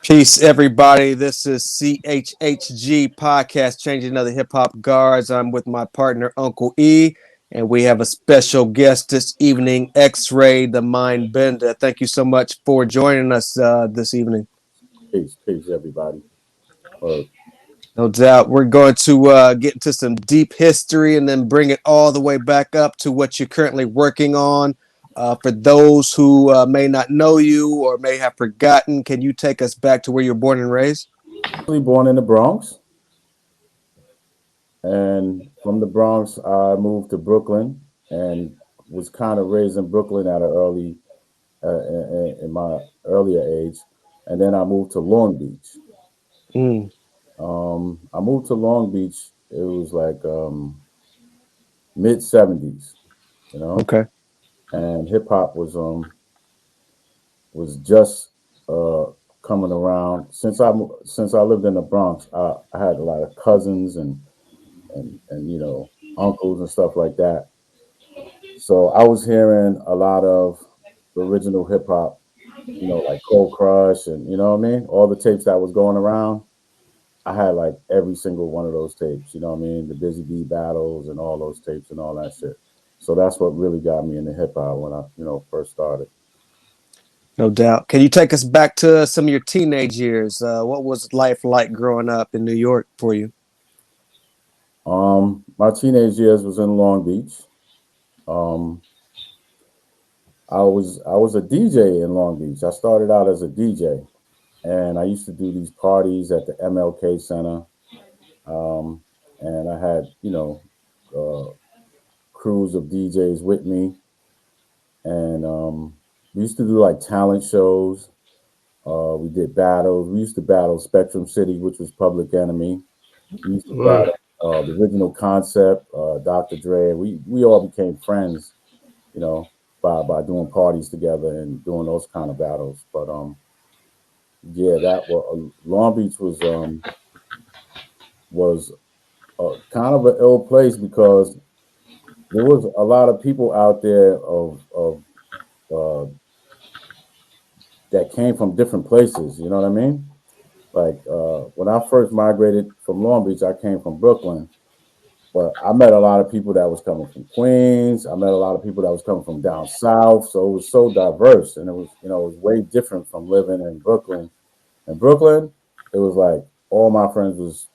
Peace, everybody. This is CHHG Podcast, Changing Other Hip Hop Guards. I'm with my partner, Uncle E, and we have a special guest this evening, Xray Da Mindbenda. Thank you so much for joining us this evening. Peace, everybody. No doubt. We're going to get into some deep history and then bring it all the way back up to what you're currently working on. For those who may not know you or may have forgotten, can you take us back to where you were born and raised? Born in the Bronx, and from the Bronx, I moved to Brooklyn and was kind of raised in Brooklyn at an early, in my earlier age, and then I moved to Long Beach. I moved to Long Beach. It was like mid '70s, you know. Okay. And hip hop was just coming around. Since I lived in the Bronx, I had a lot of cousins and uncles and stuff like that. So I was hearing a lot of the original hip hop, like Cold Crush and what I mean, all the tapes that was going around. I had like every single one of those tapes, the Busy Bee battles and all those tapes and all that shit. So that's what really got me into hip hop when I, first started. No doubt. Can you take us back to some of your teenage years? What was life like growing up in New York for you? My teenage years was in Long Beach. I was a DJ in Long Beach. I started out as a DJ, and I used to do these parties at the MLK Center. And I had, crews of DJs with me, and we used to do like talent shows. We did battles. We used to battle Spectrum City, which was Public Enemy. We used to battle the Original Concept, Dr. Dre. We all became friends, by doing parties together and doing those kind of battles. But Long Beach was kind of an ill place because there was a lot of people out there that came from different places. You know what I mean? Like when I first migrated from Long Beach, I came from Brooklyn, but I met a lot of people that was coming from Queens. I met a lot of people that was coming from down south. So it was so diverse, and it was it was way different from living in Brooklyn. In Brooklyn, it was like all my friends was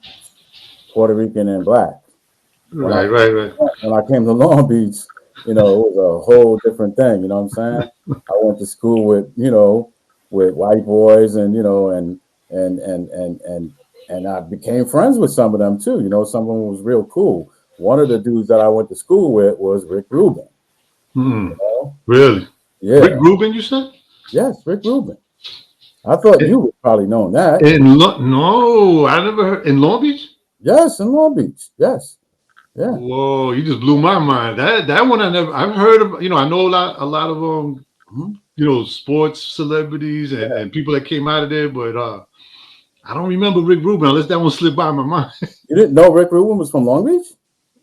Puerto Rican and black. Right. When I came to Long Beach, it was a whole different thing. You know what I'm saying? I went to school with white boys, and and I became friends with some of them too. Some of them was real cool. One of the dudes that I went to school with was Rick Rubin. Really? Yeah. Rick Rubin, you said? Yes, Rick Rubin. I thought you would probably know that. No, I never heard. In Long Beach? Yes, in Long Beach. Yes. Yeah. Whoa, you just blew my mind. That one I've heard of. I know a lot of sports celebrities and people that came out of there, but I don't remember Rick Rubin unless that one slipped by my mind. You didn't know Rick Rubin was from Long Beach?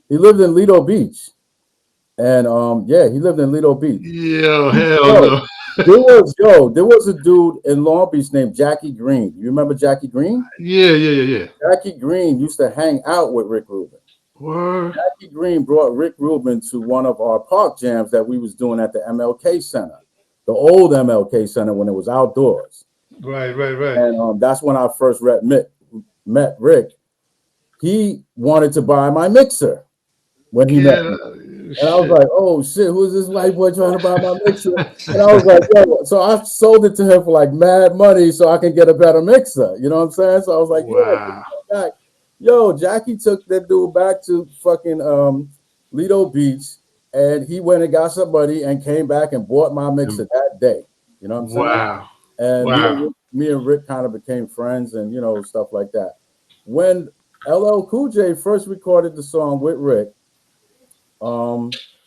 He lived in Lido Beach. And he lived in Lido Beach. Yeah, hell no. There was a dude in Long Beach named Jackie Green. You remember Jackie Green? Yeah. Jackie Green used to hang out with Rick Rubin. What? Jackie Green brought Rick Rubin to one of our park jams that we was doing at the MLK Center, the old MLK Center when it was outdoors. Right. And that's when I first met Rick. He wanted to buy my mixer when he met me. And I was like, oh shit, who's this white boy trying to buy my mixer? And I was like, yo, so I sold it to him for like mad money so I can get a better mixer. You know what I'm saying? So I was like, wow. Yeah, yo, Jackie took that dude back to fucking Lido Beach, and he went and got some money and came back and bought my mixer that day. You know what I'm saying? Wow. And me and Rick kind of became friends and stuff like that. When LL Cool J first recorded the song with Rick,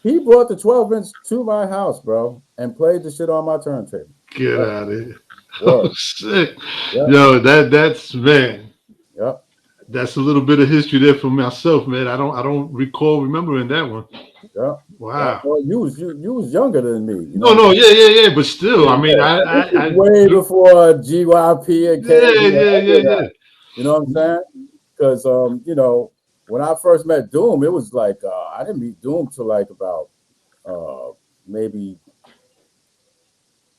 he brought the 12-inch to my house, bro, and played the shit on my turntable. Get out of here. Oh shit. Yep. Yo, that's man. Yep. That's a little bit of history there for myself, man. I don't remember remembering that one. Yeah. Wow. Well, you was younger than me. You No, know? yeah. But still, I mean, I way before GYP and KMD and any of yeah. that. You know what I'm saying? Because you know, when I first met Doom, it was like I didn't meet Doom till like about maybe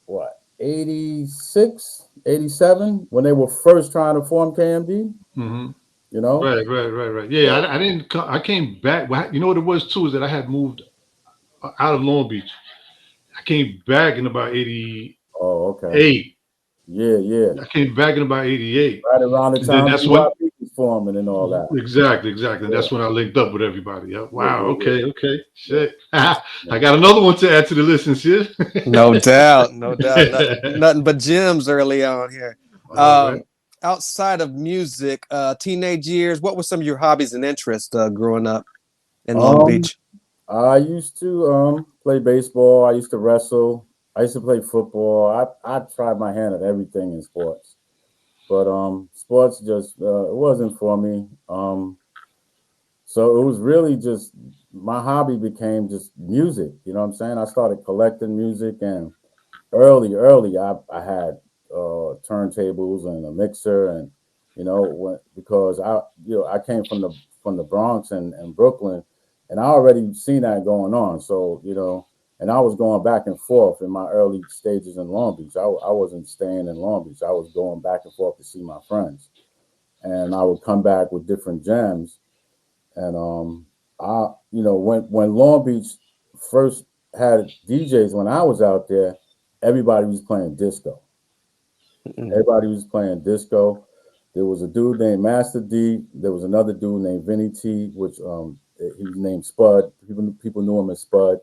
what 86, 87 when they were first trying to form KMD. Mm-hmm. You know, Right. Yeah, I didn't. I came back. You know what it was too is that I had moved out of Long Beach. I came back in about '88. oh okay, yeah, I came back in about '88, right around the and then time that's when GYP was forming and all that. exactly. And Yeah, that's when I linked up with everybody. Yeah. Wow. yeah. Okay. Yeah. Shit. I got another one to add to the list, Sinseer. No doubt, no doubt. Nothing but gems early on here. All right. Um, outside of music, teenage years, what were some of your hobbies and interests growing up in Long Um, Beach? I used to play baseball. I used to wrestle. I used to play football. I tried my hand at everything in sports, but sports just it wasn't for me. So it was really just my hobby became just music. You know what I'm saying? I started collecting music, and early, I had turntables and a mixer, and because I came from the Bronx and Brooklyn, and I already seen that going on. So and I was going back and forth in my early stages in Long Beach. I wasn't staying in Long Beach. I was going back and forth to see my friends, and I would come back with different jams. And I when Long Beach first had DJs when I was out there, everybody was playing disco. Mm-mm. Everybody was playing disco. There was a dude named Master D. There was another dude named Vinny T, which he was named Spud. People knew him as Spud.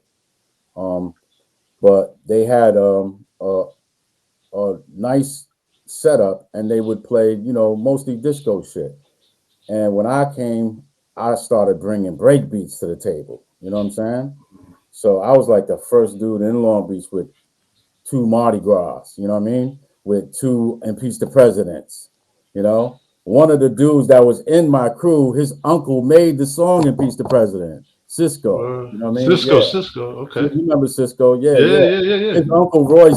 Um, but they had a nice setup, and they would play mostly disco shit. And when I came, I started bringing break beats to the table. You know what I'm saying? So I was like the first dude in Long Beach with two Mardi Gras. You know what I mean? With two Impeach the Presidents. One of the dudes that was in my crew, his uncle made the song Impeach the President. Cisco. You know what I mean? Yeah. Cisco. You Okay. remember Cisco? Yeah, Yeah. yeah. His uncle Roy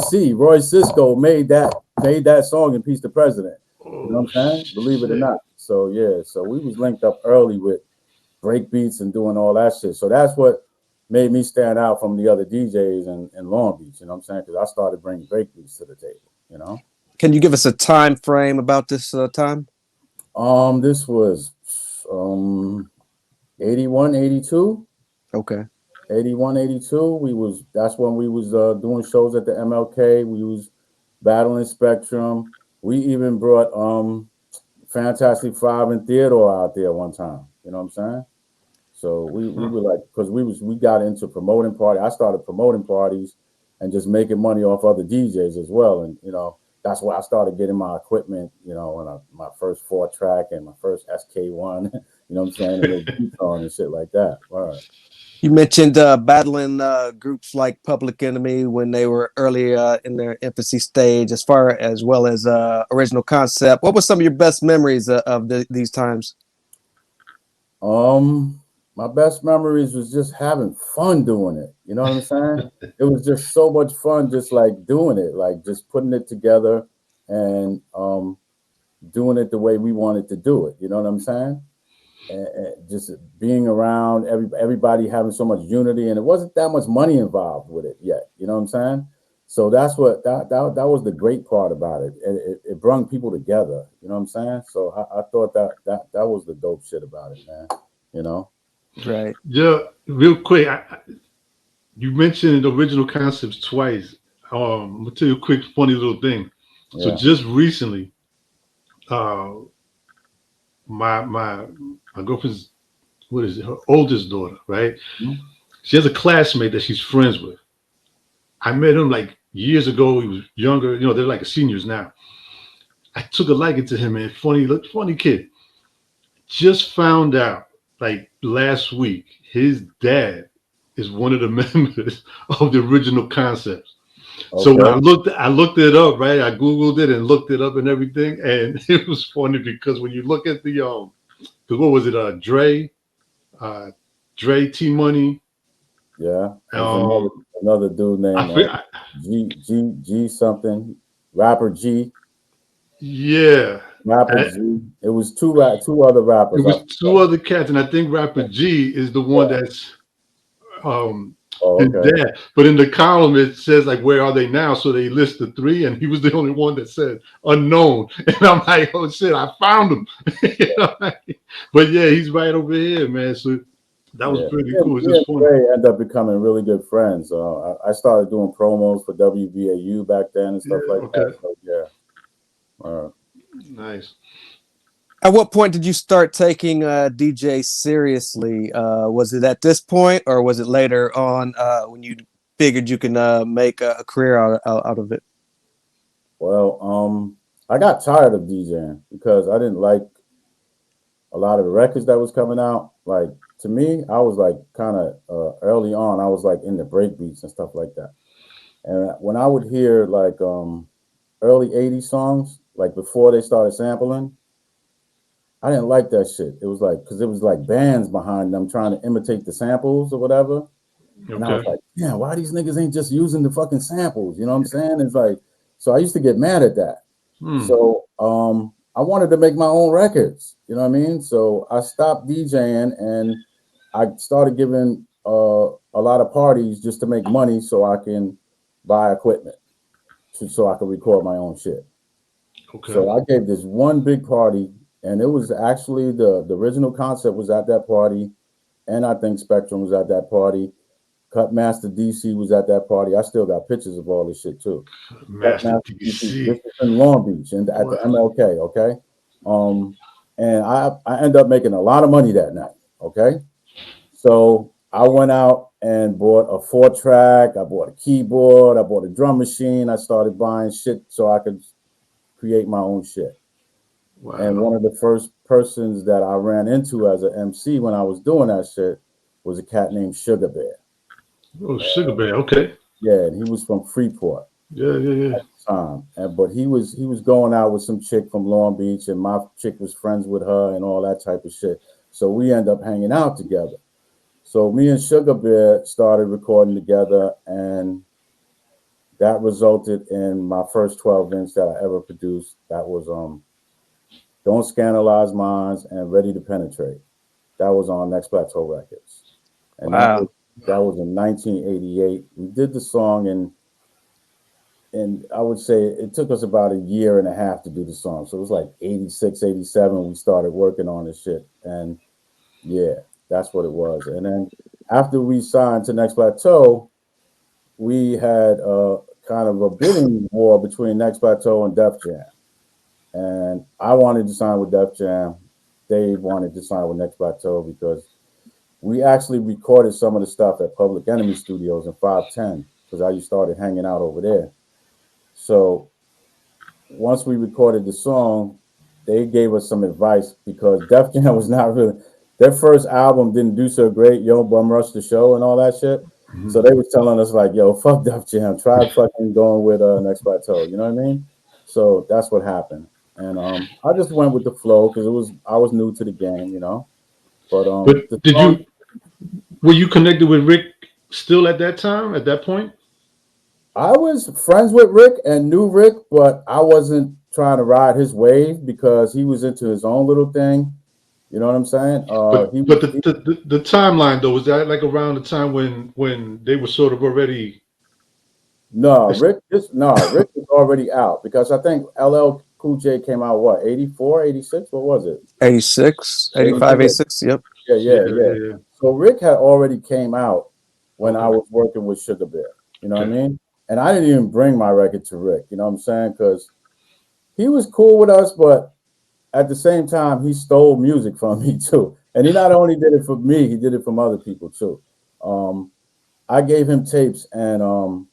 Cisco made that song Impeach the President. You know Oh what I'm saying? Believe it or shit. not. So yeah, so we was linked up early with break beats and doing all that shit. So that's what made me stand out from the other DJs in Long Beach. You know what I'm saying? Because I started bringing break beats to the table. Can you give us a time frame about this time? This was 81, 82. Okay. 81, 82. That's when we was doing shows at the MLK. We was battling Spectrum. We even brought Fantastic Five and Theodore out there one time. You know what I'm saying? So we were like, because we got into promoting party. I started promoting parties and just making money off other DJs as well. And that's where I started getting my equipment. And my first 4-track and my first SK1. You know what I'm saying? And little beats on and shit like that. All right. You mentioned battling groups like Public Enemy when they were early in their infancy stage, as far as well as Original Concept. What were some of your best memories of these times? My best memories was just having fun doing it. You know what I'm saying? It was just so much fun, just like doing it, like just putting it together and doing it the way we wanted to do it. You know what I'm saying? And just being around everybody having so much unity, and it wasn't that much money involved with it yet. You know what I'm saying? So that's what that was the great part about it. It brought people together. You know what I'm saying? So I thought that was the dope shit about it, man. You know? Right. Yeah. Real quick, you mentioned Original Concepts twice. I'm gonna tell you a quick, funny little thing. So Yeah. just recently, uh, my girlfriend's what is it? Her oldest daughter, right? Mhm. She has a classmate that she's friends with. I met him like years ago. He was younger. They're like seniors now. I took a liking to him, man. Funny kid. Just found out like last week, his dad is one of the members of the Original Concepts. So when Okay. I looked it up, right? I Googled it and looked it up and everything. And it was funny because when you look at what was it? Dre, T Money, Yeah. There's another dude named G something. Rapper G. Yeah. Rapper G. It was two other rappers. It was two other cats, and I think Rapper G is the one that's his dad. But in the column it says like, where are they now? So they list the three, and he was the only one that said unknown. And I'm like, oh shit, I found him. But yeah, he's right over here, man. So that was pretty cool. It's just funny. They ended up becoming really good friends. I started doing promos for WBAU back then and stuff like that. So, yeah. Nice. At what point did you start taking DJ seriously? Was it at this point, or was it later on when you figured you can make a career out of it? Well, I got tired of DJing because I didn't like a lot of the records that was coming out. Like, to me, I was like kind of early on, I was like in the break beats and stuff like that. And when I would hear like early 80s songs, like before they started sampling, I didn't like that shit. It was like, because it was like bands behind them trying to imitate the samples or whatever. And I was like, yeah, why these niggas ain't just using the fucking samples? You know what I'm saying? It's like, so I used to get mad at that. So I wanted to make my own records. You know what I mean? So I stopped DJing and I started giving a lot of parties just to make money so I can buy equipment so I could record my own shit. So I gave this one big party, and it was actually the original concept was at that party, and I think Spectrum was at that party. Cutmaster DC was at that party. I still got pictures of all this shit too. Master DC. This is in Long Beach and at the MLK, okay? And I ended up making a lot of money that night, okay? So I went out and bought a 4-track, I bought a keyboard, I bought a drum machine, I started buying shit so I could create my own shit. Wow. And one of the first persons that I ran into as an MC when I was doing that shit was a cat named Sugar Bear. Oh, Sugar Bear, okay. Yeah, and he was from Freeport. Yeah. At the time. But he was going out with some chick from Long Beach, and my chick was friends with her and all that type of shit. So we end up hanging out together. So me and Sugar Bear started recording together, and that resulted in my first 12-inch that I ever produced. That was Don't Scandalize Minds and Ready to Penetrate. That was on Next Plateau Records. And wow. That was in 1988. We did the song, and I would say it took us about a year and a half to do the song. So it was like 86, 87, we started working on this shit. And yeah, that's what it was. And then after we signed to Next Plateau, we had kind of a bidding war between Next Plateau and Def Jam. And I wanted to sign with Def Jam. Dave wanted to sign with Next Plateau because we actually recorded some of the stuff at Public Enemy Studios in 510 because I started hanging out over there. So once we recorded the song, they gave us some advice because Def Jam was not really, their first album didn't do so great, Bum Rush the Show and all that shit. Mm-hmm. So they were telling us like, yo, fuck Def Jam, try fucking going with Next Plateau, you know what I mean? So that's what happened. And I just went with the flow because I was new to the game, you know. But were you connected with Rick still at that time, at that point? I was friends with Rick and knew Rick, but I wasn't trying to ride his wave because he was into his own little thing. You know what I'm saying? But the timeline though, was that like around the time when they were sort of already? No, Rick was already out because I think LL Cool J came out what, 84, 86? What was it? 86, 85, 86, yep. Yeah. So Rick had already came out when I was working with Sugar Bear. You know what I mean? And I didn't even bring my record to Rick, you know what I'm saying? Because he was cool with us, but at the same time, he stole music from me too. And he not only did it for me, he did it from other people too. I gave him tapes, and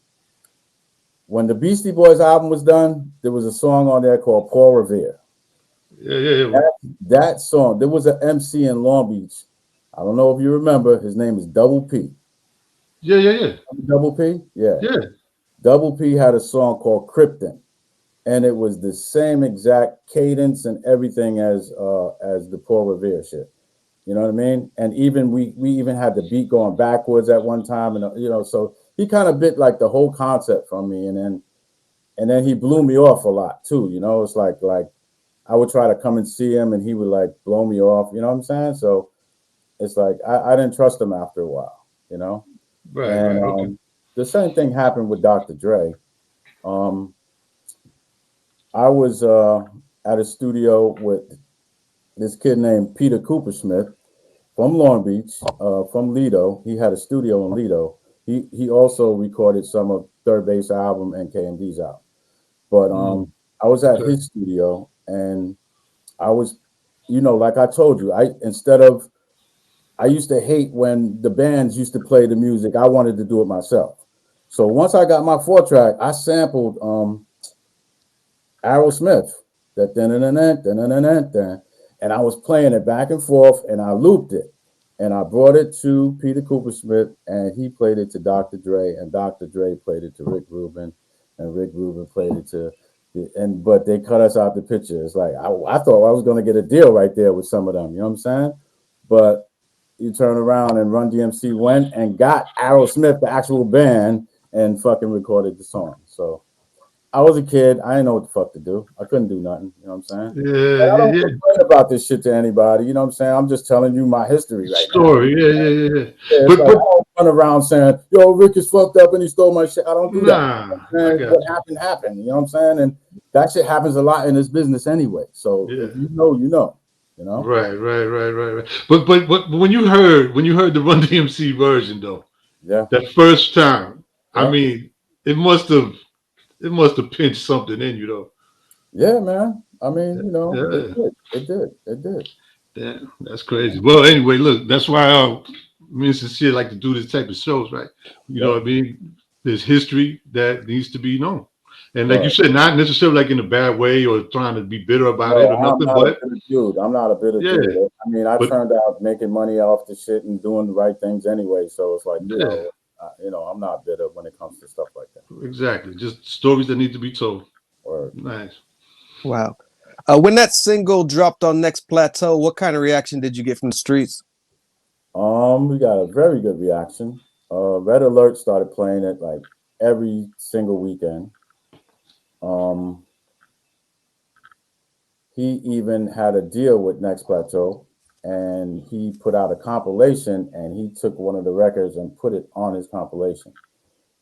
when the Beastie Boys album was done, there was a song on there called Paul Revere. Yeah. That song, there was an MC in Long Beach. I don't know if you remember, his name is Double P. Yeah. Double P? Yeah. Double P had a song called Krypton, and it was the same exact cadence and everything as the Paul Revere shit. You know what I mean? And even we even had the beat going backwards at one time, and so he kind of bit like the whole concept from me, and then he blew me off a lot too. It's like I would try to come and see him, and he would like blow me off. You know what I'm saying? So it's like I didn't trust him after a while. Right, And right, okay. the same thing happened with Dr. Dre. I was at a studio with this kid named Peter Cooper Smith from Long Beach, from Lido. He had a studio in Lido. He also recorded some of Third Base album and KMD's album. But I was at his studio, and I was, like I told you, I used to hate when the bands used to play the music. I wanted to do it myself. So once I got my 4-track, I sampled Aerosmith, that and I was playing it back and forth, and I looped it, and I brought it to Peter Cooper Smith, and he played it to Dr. Dre, and Dr. Dre played it to Rick Rubin, and Rick Rubin played it to, but they cut us out the picture. It's like I thought I was going to get a deal right there with some of them. You know what I'm saying? But you turn around and Run DMC went and got Aerosmith, the actual band, and fucking recorded the song. So I was a kid. I didn't know what the fuck to do. I couldn't do nothing. You know what I'm saying? Yeah, And I yeah, don't yeah. complain about this shit to anybody. You know what I'm saying? I'm just telling you my history right now. Story, yeah. Yeah, it's But like I don't run around saying, "Yo, Rick is fucked up and he stole my shit." I don't do that. nah, You know I what I'm saying? got What happened. You know what I'm saying? And that shit happens a lot in this business anyway. So you. Yeah. if you know, you know. You know? Right. But when you heard the Run DMC version though, Yeah. that first time, I Yeah. mean, it must have pinched something in you though. Yeah, man. I mean, it Yeah, did. It did. It did. that's crazy. Well, anyway, look, that's why me and Sincere like to do this type of shows, right? You know Yep. what I mean? There's history that needs to be known. And like you Right. said, not necessarily like in a bad way or trying to be bitter about it No, or I'm nothing, not a but bitter dude. I'm not a bitter yeah, dude. I mean, I but turned out making money off the shit and doing the right things anyway. So it's like, yeah, I'm not bitter when it comes to stuff like that. exactly. Just stories that need to be told. Or Nice. Wow. When that single dropped on Next Plateau, what kind of reaction did you get from the streets? we got a very good reaction. Red Alert started playing it like every single weekend. Um, he even had a deal with Next Plateau, and he put out a compilation, and he took one of the records and put it on his compilation.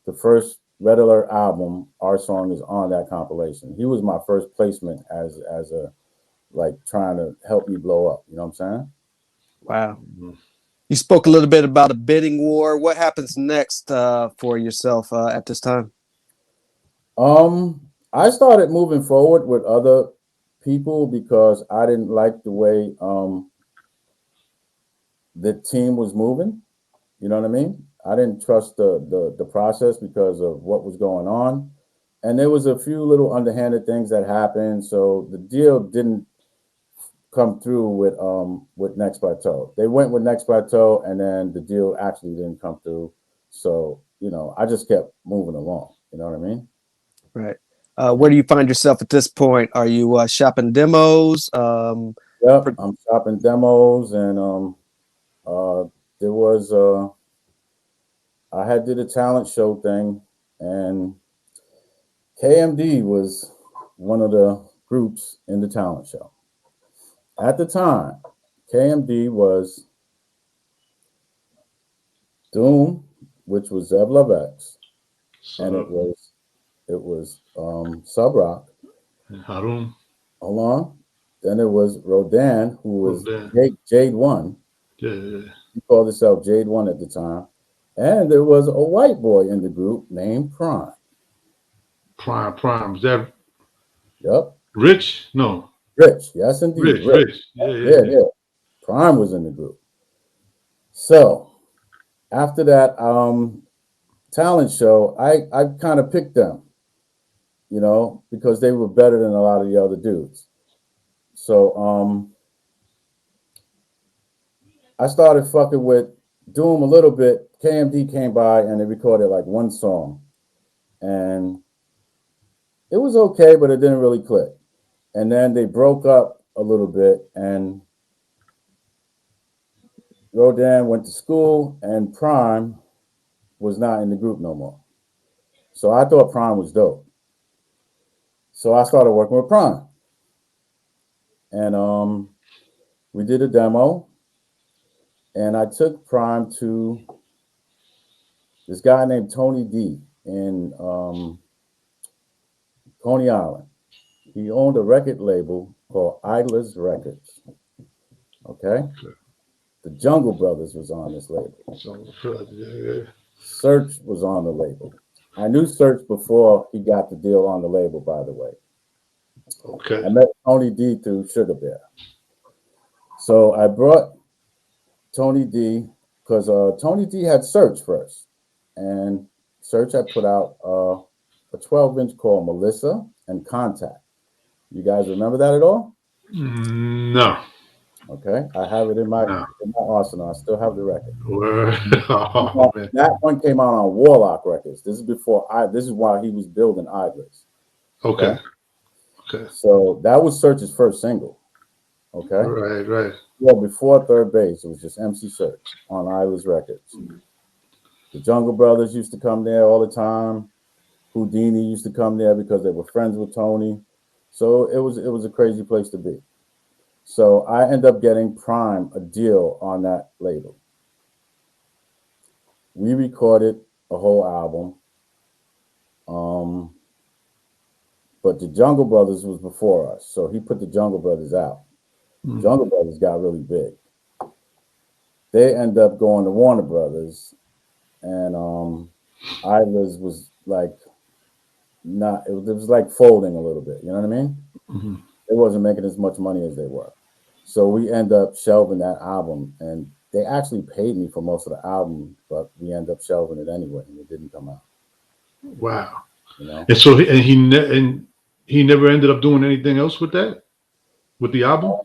The first Red Alert album, our song is on that compilation. He was my first placement as a like trying to help me blow up. You know what I'm saying? Wow. Mhm. You spoke a little bit about a bidding war. What happens next for yourself at this time? I started moving forward with other people because I didn't like the way the team was moving. You know what I mean? I didn't trust the process because of what was going on, and there was a few little underhanded things that happened. So the deal didn't come through with Next Plateau. They went with Next Plateau, and then the deal actually didn't come through. So I just kept moving along. You know what I mean? Right. Where do you find yourself at this point? Are you shopping demos? Yep, I'm shopping demos, and uh, there was I had did a talent show thing, and KMD was one of the groups in the talent show. At the time, KMD was Doom, which was Zev Lovex, and it So, was Sub Rock. Harun, Hold on. Then it was Rodan, who oh, was damn. Jade One. Yeah. He called himself Jade One at the time. And there was a white boy in the group named Prime. Prime. Is that Yep. Rich? No. Rich. Yes, indeed. Rich. Rich. Yeah. Yeah. Prime was in the group. So after that talent show, I kind of picked them, because they were better than a lot of the other dudes. So I started fucking with Doom a little bit. KMD came by and they recorded like one song. And it was okay, but it didn't really click. And then they broke up a little bit, and Rodan went to school, and Prime was not in the group no more. So I thought Prime was dope. So I started working with Prime, and we did a demo, and I took Prime to this guy named Tony D in Coney Island. He owned a record label called Idlers Records. Okay? The Jungle Brothers was on this label. Search was on the label. I knew Search before he got the deal on the label, by the way. Okay. I met Tony D through Sugar Bear. So I brought Tony D because Tony D had Search first. And Search had put out a 12-inch called Melissa and Contact. You guys remember that at all? No. Okay, I have it in my arsenal. I still have the record. Oh, man. That one came out on Warlock Records. This is before this is while he was building Idlers. Okay. So that was Search's first single. Okay. Right. Well, before Third Base, it was just MC Search on Idlers Records. The Jungle Brothers used to come there all the time. Houdini used to come there because they were friends with Tony. So it was a crazy place to be. So I ended up getting Prime a deal on that label. We recorded a whole album. But the Jungle Brothers was before us. So he put the Jungle Brothers out. Jungle Brothers got really big. They ended up going to Warner Brothers, and Idlers was like it was like folding a little bit, you know what I mean? Mm-hmm. It wasn't making as much money as they were. So we end up shelving that album, and they actually paid me for most of the album, but we end up shelving it anyway, and it didn't come out. Wow. You know? And so he never ended up doing anything else with that? With the album?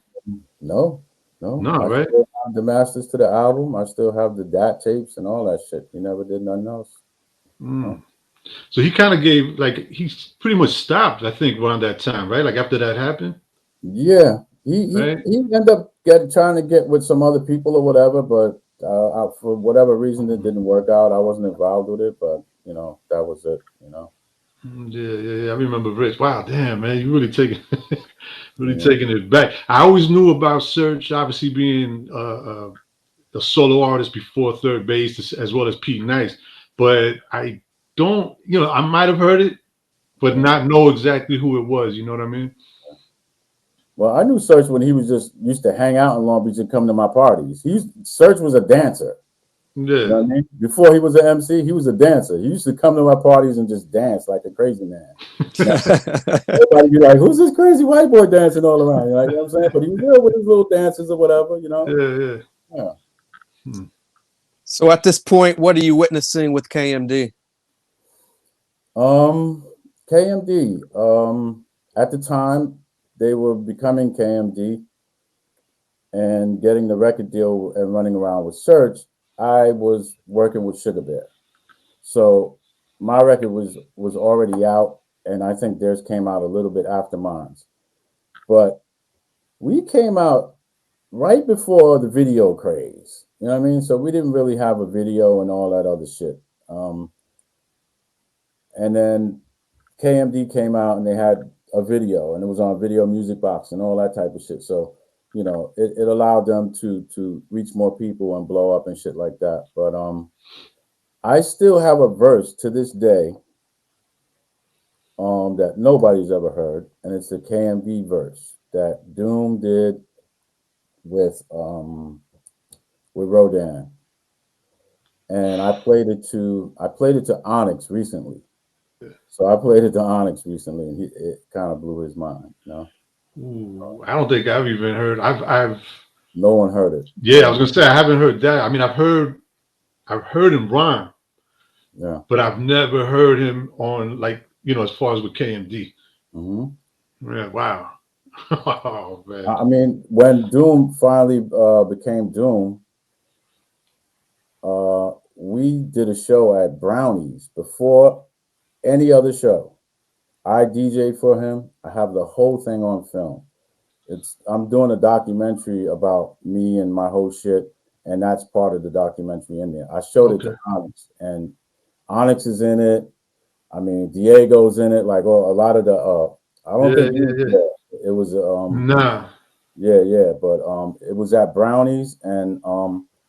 No. Right? Still have the masters to the album. I still have the DAT tapes and all that shit. He never did nothing else. No. So he kind of gave, like, he pretty much stopped, I think, around that time, right? Like after that happened? Yeah. He ended up trying to get with some other people or whatever, but for whatever reason it didn't work out. I wasn't involved with it, but you know, that was it, you know. Yeah. I remember Rich. Wow, damn, man, you really taking taking it back. I always knew about Search, obviously being a solo artist before Third Base, as well as Pete Nice, but I don't, I might have heard it, but not know exactly who it was. You know what I mean? Well, I knew Search when he was just used to hang out in Long Beach and come to my parties. Search was a dancer. Yeah. You know what I mean? Before he was an MC, he was a dancer. He used to come to my parties and just dance like a crazy man. Everybody be like, "Who's this crazy white boy dancing all around?" You know what I'm saying? But he was there with his little dances or whatever, you know? Yeah. So at this point, what are you witnessing with KMD? KMD. At the time, they were becoming KMD and getting the record deal and running around with Search. I was working with Sugar Bear. So my record was already out, and I think theirs came out a little bit after mine's. But we came out right before the video craze. You know what I mean? So we didn't really have a video and all that other shit. And then KMD came out and they had a video, and it was on Video Music Box and all that type of shit. So, you know, it allowed them to reach more people and blow up and shit like that. But I still have a verse to this day that nobody's ever heard, and it's the KMD verse that Doom did with Rodan. And I played it to Onyx recently. So I played it to Onyx recently, and it kind of blew his mind. You know? Ooh, I don't think I've even heard. I've no one heard it. Yeah, I was gonna say I haven't heard that. I mean, I've heard him rhyme. Yeah. But I've never heard him on, like, as far as with KMD. Mm-hmm. Yeah. Wow. Oh man. I mean, when Doom finally became Doom, we did a show at Brownies before any other show. I DJ for him. I have the whole thing on film. I'm doing a documentary about me and my whole shit, and that's part of the documentary in there. I showed it to Onyx, and Onyx is in it. I mean, Diego's in it. Like a lot of the. I don't think it was. Nah. Yeah, but it was at Brownies, and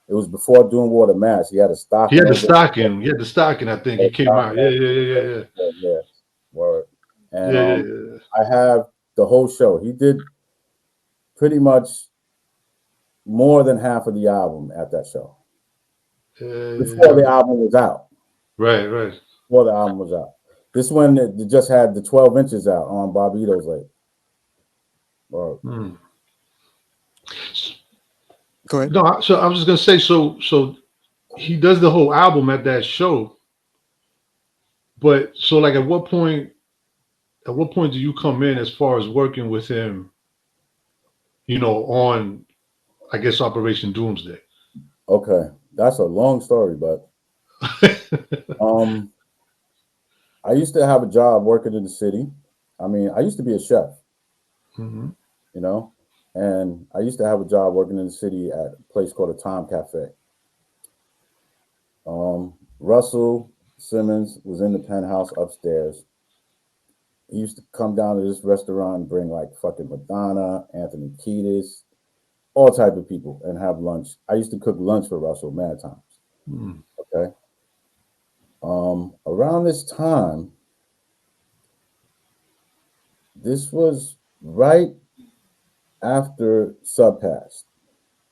it was before Doom wore the mask. He had a stocking. He had the stocking. He had the stocking. I think he came out. Yeah. Word. And Yeah. I have the whole show. He did pretty much more than half of the album at that show. Before the album was out. Right. Before the album was out. This one it just had the 12 inches out on Bobito's label. Go ahead. No, so I was just gonna say, so he does the whole album at that show, but so like at what point do you come in as far as working with him, you know, on I guess Operation Doomsday? Okay, that's a long story, but I used to have a job working in the city. I mean, I used to be a chef, you know, and I used to have a job working in the city at a place called the Time Cafe. Russell Simmons was in the penthouse upstairs. He used to come down to this restaurant and bring like fucking Madonna, Anthony Kiedis, all type of people, and have lunch. I used to cook lunch for Russell mad times. Okay. Around this time, this was right after Sub passed.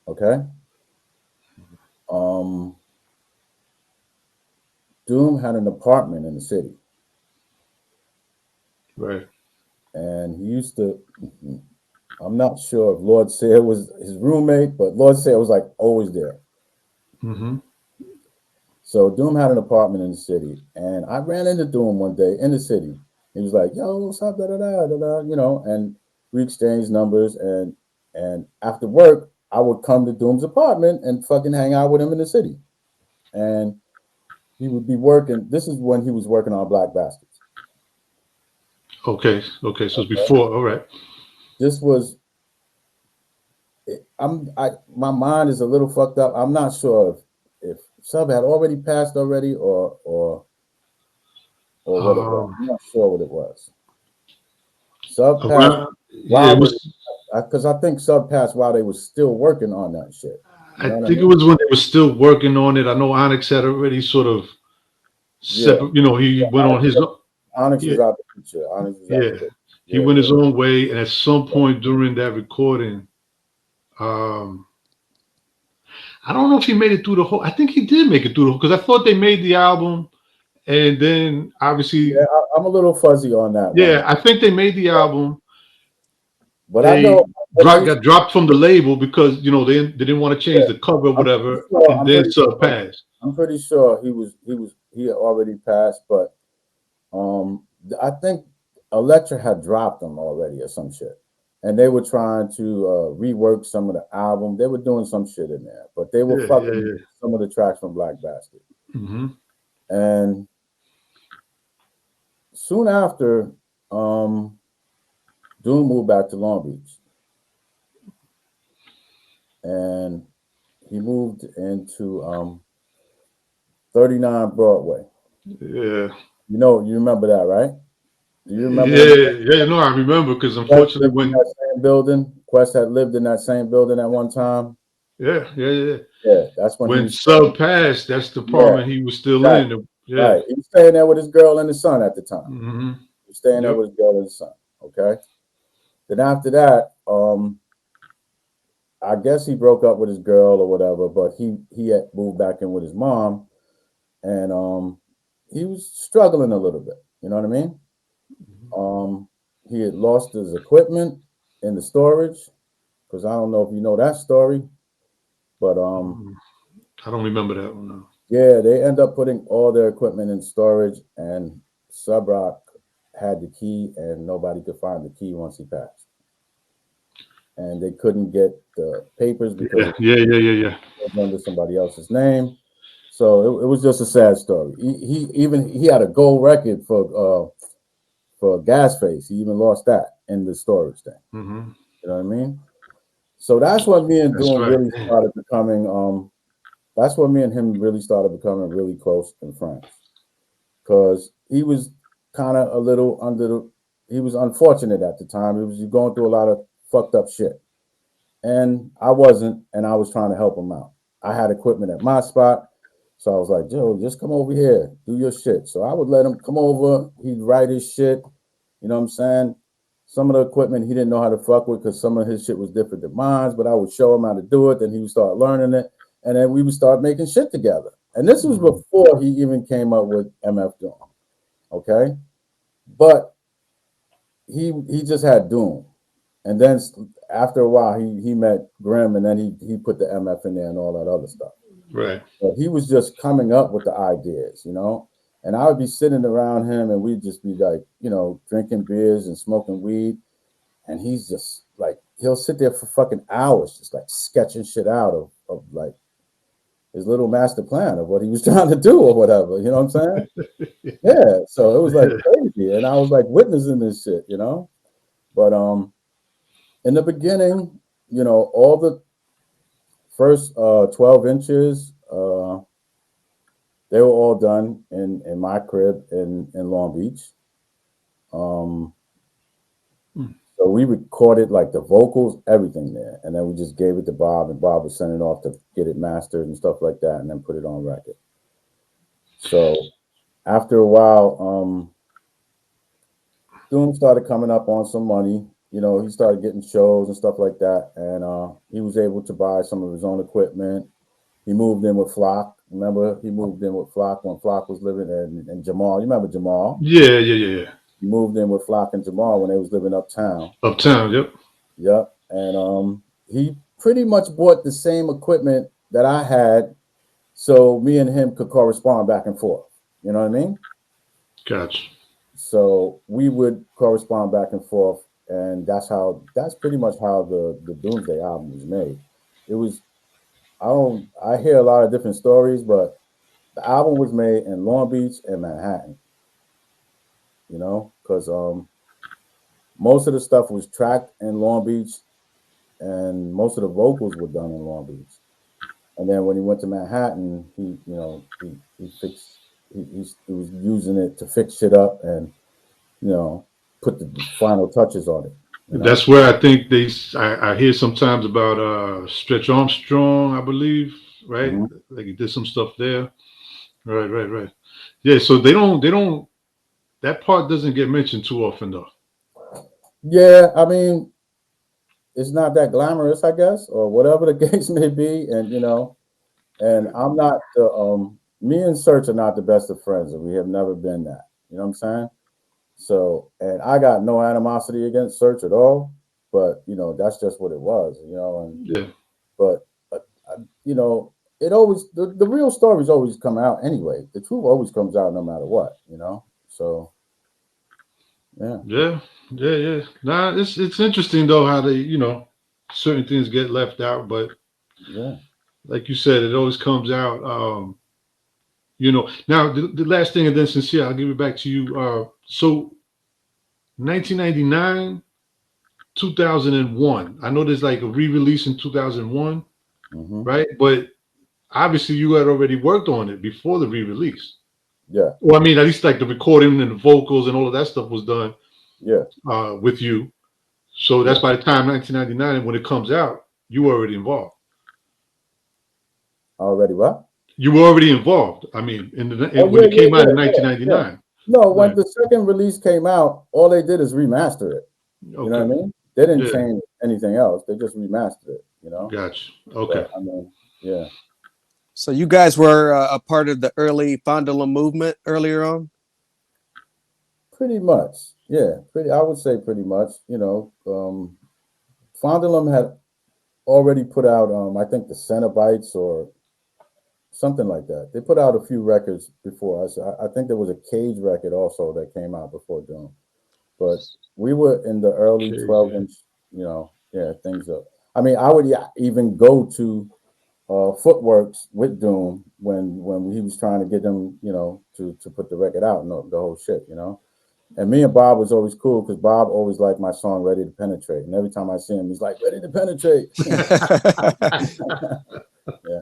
Okay. Doom had an apartment in the city. Right. And he used to, I'm not sure if Lord Sayer was his roommate, but Lord Sayer was like always there. So Doom had an apartment in the city, and I ran into Doom one day in the city. He was like, "Yo, what's up?" Da da da da da. You know, and we exchanged numbers. And after work, I would come to Doom's apartment and fucking hang out with him in the city. And he would be working. This is when he was working on Black Bastards. Okay. So it's before. All right. This was. My mind is a little fucked up. I'm not sure if Sub had already passed already or what it was. I'm not sure what it was. Sub passed. Because I think Sub passed while they was still working on that shit. I think it was when they were still working on it. I know Onyx had already sort of separate, you know, he went on his own. Onyx was out the picture. Onyx was out the picture. He went his own way, and at some point during that recording, I don't know if he made it through the whole. I think he did make it through the whole, because I thought they made the album, and then obviously, I'm a little fuzzy on that. Yeah, I think they made the album, but I know got dropped from the label because you know they didn't want to change the cover or whatever, and then Sub passed. I'm pretty sure he had already passed, but I think Elektra had dropped them already or some shit. And they were trying to rework some of the album. They were doing some shit in there, but they were fucking some of the tracks from Black Bastard. And soon after, Doom moved back to Long Beach. And he moved into 39 Broadway. Yeah. You remember that, right? Do you remember? No, I remember because unfortunately when that same building, Quest had lived in that same building at one time. Yeah. That's when Sub passed. That's the apartment he was still in. Right, he was staying there with his girl and his son at the time. He was staying there with his girl and his son. Okay. Then after that, I guess he broke up with his girl or whatever, but he had moved back in with his mom, and he was struggling a little bit. You know what I mean? He had lost his equipment in the storage, because I don't know if you know that story, but I don't remember that one. No. Yeah, they end up putting all their equipment in storage, and Sub Rock had the key, and nobody could find the key once he passed, and they couldn't get the papers because it was under somebody else's name. So it was just a sad story. He had a gold record for Gas Face. He even lost that in the storage thing. You know what I mean? So that's when me and Doom really started becoming that's when me and him really started becoming really close and friends. Because he was kind of a little he was unfortunate at the time. He was going through a lot of fucked up shit. And I wasn't, and I was trying to help him out. I had equipment at my spot. So I was like, Joe, just come over here, do your shit. So I would let him come over. He'd write his shit. You know what I'm saying? Some of the equipment he didn't know how to fuck with because some of his shit was different than mine, but I would show him how to do it. Then he would start learning it. And then we would start making shit together. And this was before he even came up with MF Doom. Okay? But he just had Doom. And then after a while, he met Grimm, and then he put the MF in there and all that other stuff. Right. But he was just coming up with the ideas, you know? And I would be sitting around him, and we'd just be like, you know, drinking beers and smoking weed. And he's just like, he'll sit there for fucking hours, just like sketching shit out of like his little master plan of what he was trying to do or whatever. You know what I'm saying? Yeah. So it was like crazy. And I was like witnessing this shit, you know? But in the beginning, you know, all the first 12 inches, they were all done in my crib in Long Beach. So we recorded like the vocals, everything there. And then we just gave it to Bob, and Bob would send it off to get it mastered and stuff like that, and then put it on record. So after a while, Doom started coming up on some money. You know, he started getting shows and stuff like that. And he was able to buy some of his own equipment. He moved in with Flock. Remember, he moved in with Flock when Flock was living in Jamal. You remember Jamal? Yeah. He moved in with Flock and Jamal when they was living uptown. Uptown, yep. Yep. And he pretty much bought the same equipment that I had, so me and him could correspond back and forth. You know what I mean? Gotcha. So we would correspond back and forth, and that's pretty much how the Doomsday album was made. It was, I hear a lot of different stories, but the album was made in Long Beach and Manhattan. You know, because most of the stuff was tracked in Long Beach, and most of the vocals were done in Long Beach. And then when he went to Manhattan, he was using it to fix shit up and, you know, put the final touches on it. You know? That's where I think I hear sometimes about Stretch Armstrong, I believe, right? Mm-hmm. Like he did some stuff there. Right. Yeah, so they don't that part doesn't get mentioned too often though. Yeah, I mean, it's not that glamorous, I guess, or whatever the case may be. And, you know, and I'm not me and Search are not the best of friends, and we have never been that. You know what I'm saying? So, and I got no animosity against Search at all, but, you know, that's just what it was, you know. And Yeah. But you know, it always the real stories always come out anyway. The truth always comes out no matter what, you know. So yeah. Nah, it's interesting though how they, you know, certain things get left out, but Yeah. like you said, it always comes out. You know, now the last thing, and then Sinseer, I'll give it back to you. So 1999, 2001. I know there's like a re-release in 2001, right? But obviously you had already worked on it before the re-release. Yeah. Well, I mean, at least like the recording and the vocals and all of that stuff was done. Yeah. With you. So that's by the time 1999, when it comes out, you were already involved. Already what? You were already involved. I mean, when it came out in 1999. Yeah. No, when the second release came out, all they did is remaster it. You know what I mean? They didn't change anything else. They just remastered it, you know? Gotcha. Okay. But, I mean, yeah. So you guys were a part of the early Fondle Em movement earlier on? Pretty much. Yeah. I would say pretty much. You know, Fondle Em had already put out, I think, the Cenobites or something like that. They put out a few records before us. I think there was a Cage record also that came out before Doom. But we were in the early 12-inch, you know, things up. I mean, I would even go to Footworks with Doom when he was trying to get them, you know, to put the record out and the whole shit, you know. And me and Bob was always cool because Bob always liked my song "Ready to Penetrate," and every time I see him, he's like, "Ready to Penetrate." Yeah.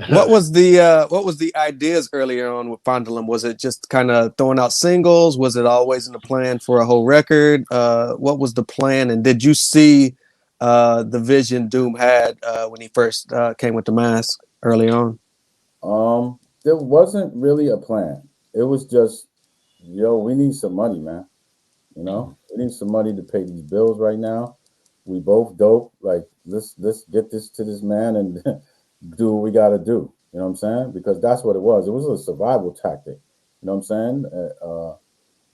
What was the ideas earlier on with Fondle Em? Was it just kind of throwing out singles? Was it always in the plan for a whole record? What was the plan? And did you see the vision Doom had when he first came with the mask early on? There wasn't really a plan. It was just, yo, we need some money, man. You know, we need some money to pay these bills right now. We both dope. Like, let's get this to this man and do what we got to do. You know what I'm saying? Because that's what it was. It was a survival tactic. You know what I'm saying?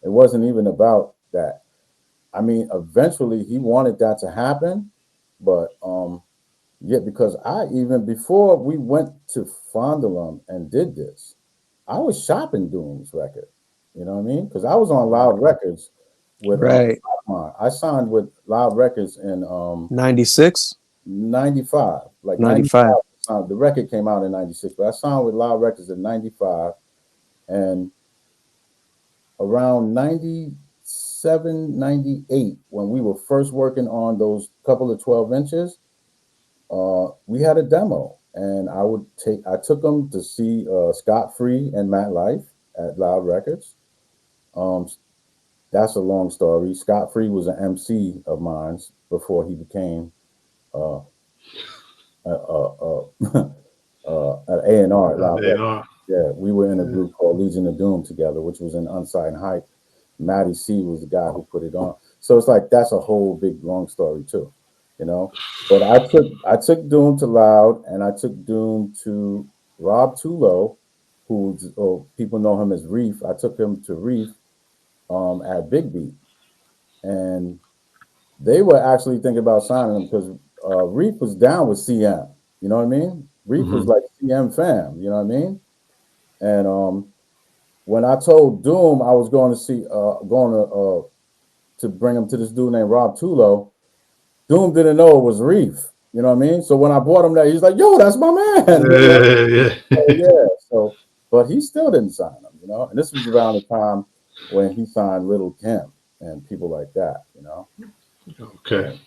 It wasn't even about that. I mean, eventually he wanted that to happen, but yeah, because I even before we went to Fondle Em and did this, I was shopping Doom's record. You know what I mean? Because I was on Loud Records with Right. I signed with Loud Records in 96, 95. Like 95. 95. The record came out in 96, but I signed with Loud Records in 95. And around 97, 98, when we were first working on those couple of 12 inches, we had a demo. And I took them to see Scott Free and Matt Life at Loud Records. That's a long story. Scott Free was an MC of mine before he became uh, an A&R at Loud Records. Yeah, we were in a group called Legion of Doom together, which was in Unsigned Hype. Matty C was the guy who put it on. So it's like that's a whole big long story too, you know. But I took Doom to Loud, and I took Doom to Rob Tulo, people know him as Reef. I took him to Reef at Big Beat, and they were actually thinking about signing him because Reef was down with CM. You know what I mean? Reef was like CM fam. You know what I mean? And when I told Doom I was going to see, to bring him to this dude named Rob Tulo, Doom didn't know it was Reef. You know what I mean? So when I brought him there, he's like, "Yo, that's my man." Yeah. So, but he still didn't sign him. You know, and this was around the time when he signed Little Kim and people like that. You know. Okay.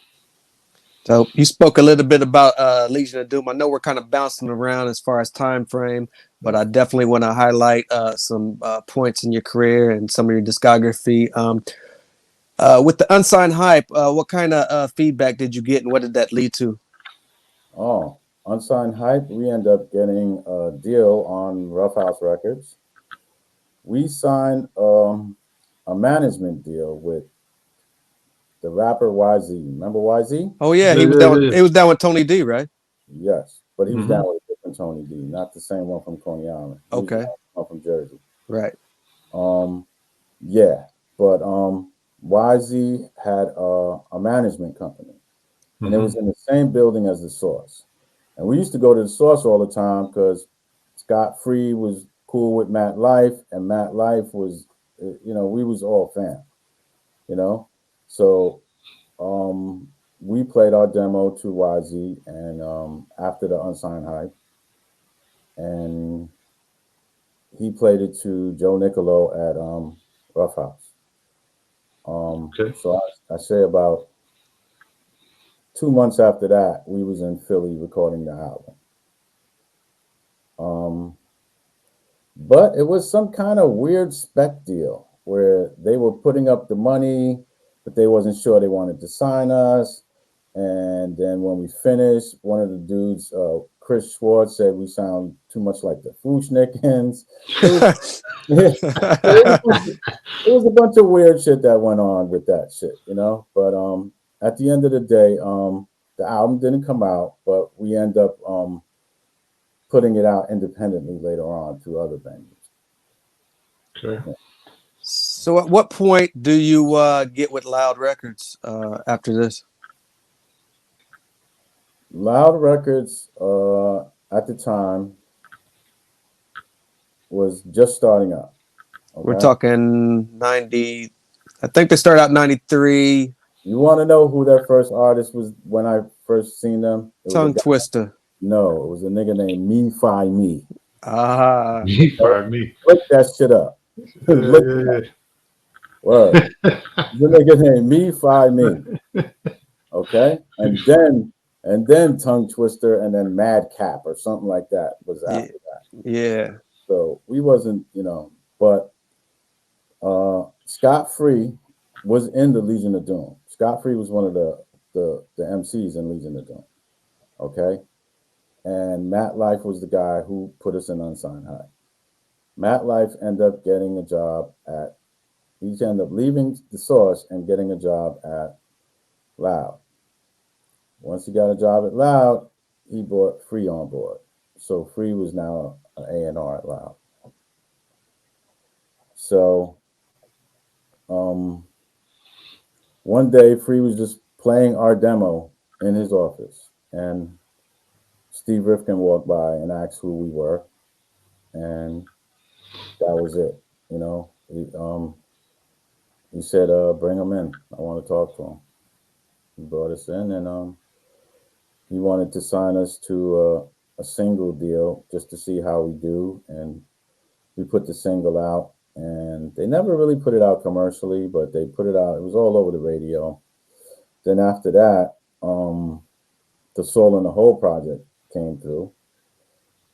So you spoke a little bit about Legion of Doom. I know we're kind of bouncing around as far as time frame, but I definitely want to highlight some points in your career and some of your discography. With the Unsigned Hype, what kind of feedback did you get, and what did that lead to? Oh, Unsigned Hype, we end up getting a deal on Roughhouse Records. We signed a management deal with the rapper YZ. Remember YZ? Oh yeah, he was down. He was down with Tony D, right? Yes, but he was down with a different Tony D, not the same one from Coney Island. He was Okay. one from Jersey. Right. Yeah, but YZ had a management company, and it was in the same building as the Source. And we used to go to the Source all the time because Scott Free was cool with Matt Life, and Matt Life was, you know, we was all fans, you know. So we played our demo to YZ, and after the Unsigned Hype, and he played it to Joe Nicolo at Roughhouse. So I say about 2 months after that, we was in Philly recording the album. But it was some kind of weird spec deal where they were putting up the money, but they wasn't sure they wanted to sign us. And then when we finished, one of the dudes, Chris Schwartz, said we sound too much like the Fushnikins. It was a bunch of weird shit that went on with that shit, you know. But at the end of the day, the album didn't come out, but we end up putting it out independently later on through other venues. Okay. Yeah. So at what point do you get with Loud Records after this? Loud Records at the time was just starting up. Okay? We're talking 90. I think they started out 93. You want to know who their first artist was when I first seen them? Tongue Twister. No, it was a nigga named Me Fi Me. Ah. Me for me. Look that shit up. Look that. Word. The nigga named Me Fi Me. Okay? And then And then Tongue Twister, and then Madcap or something like that was Yeah. after that. Yeah. So we wasn't, but Scott Free was in the Legion of Doom. Scott Free was one of the MCs in Legion of Doom. Okay. And Matt Life was the guy who put us in Unsigned High. Matt Life ended up getting a job he ended up leaving the Source and getting a job at Loud. Once he got a job at Loud, he brought Free on board. So Free was now an A&R at Loud. So one day Free was just playing our demo in his office, and Steve Rifkin walked by and asked who we were, and that was it. He said, bring him in. I want to talk to him. He brought us in, and he wanted to sign us to a single deal just to see how we do. And we put the single out, and they never really put it out commercially, but they put it out. It was all over the radio. Then after that, the Soul in the Hole project came through,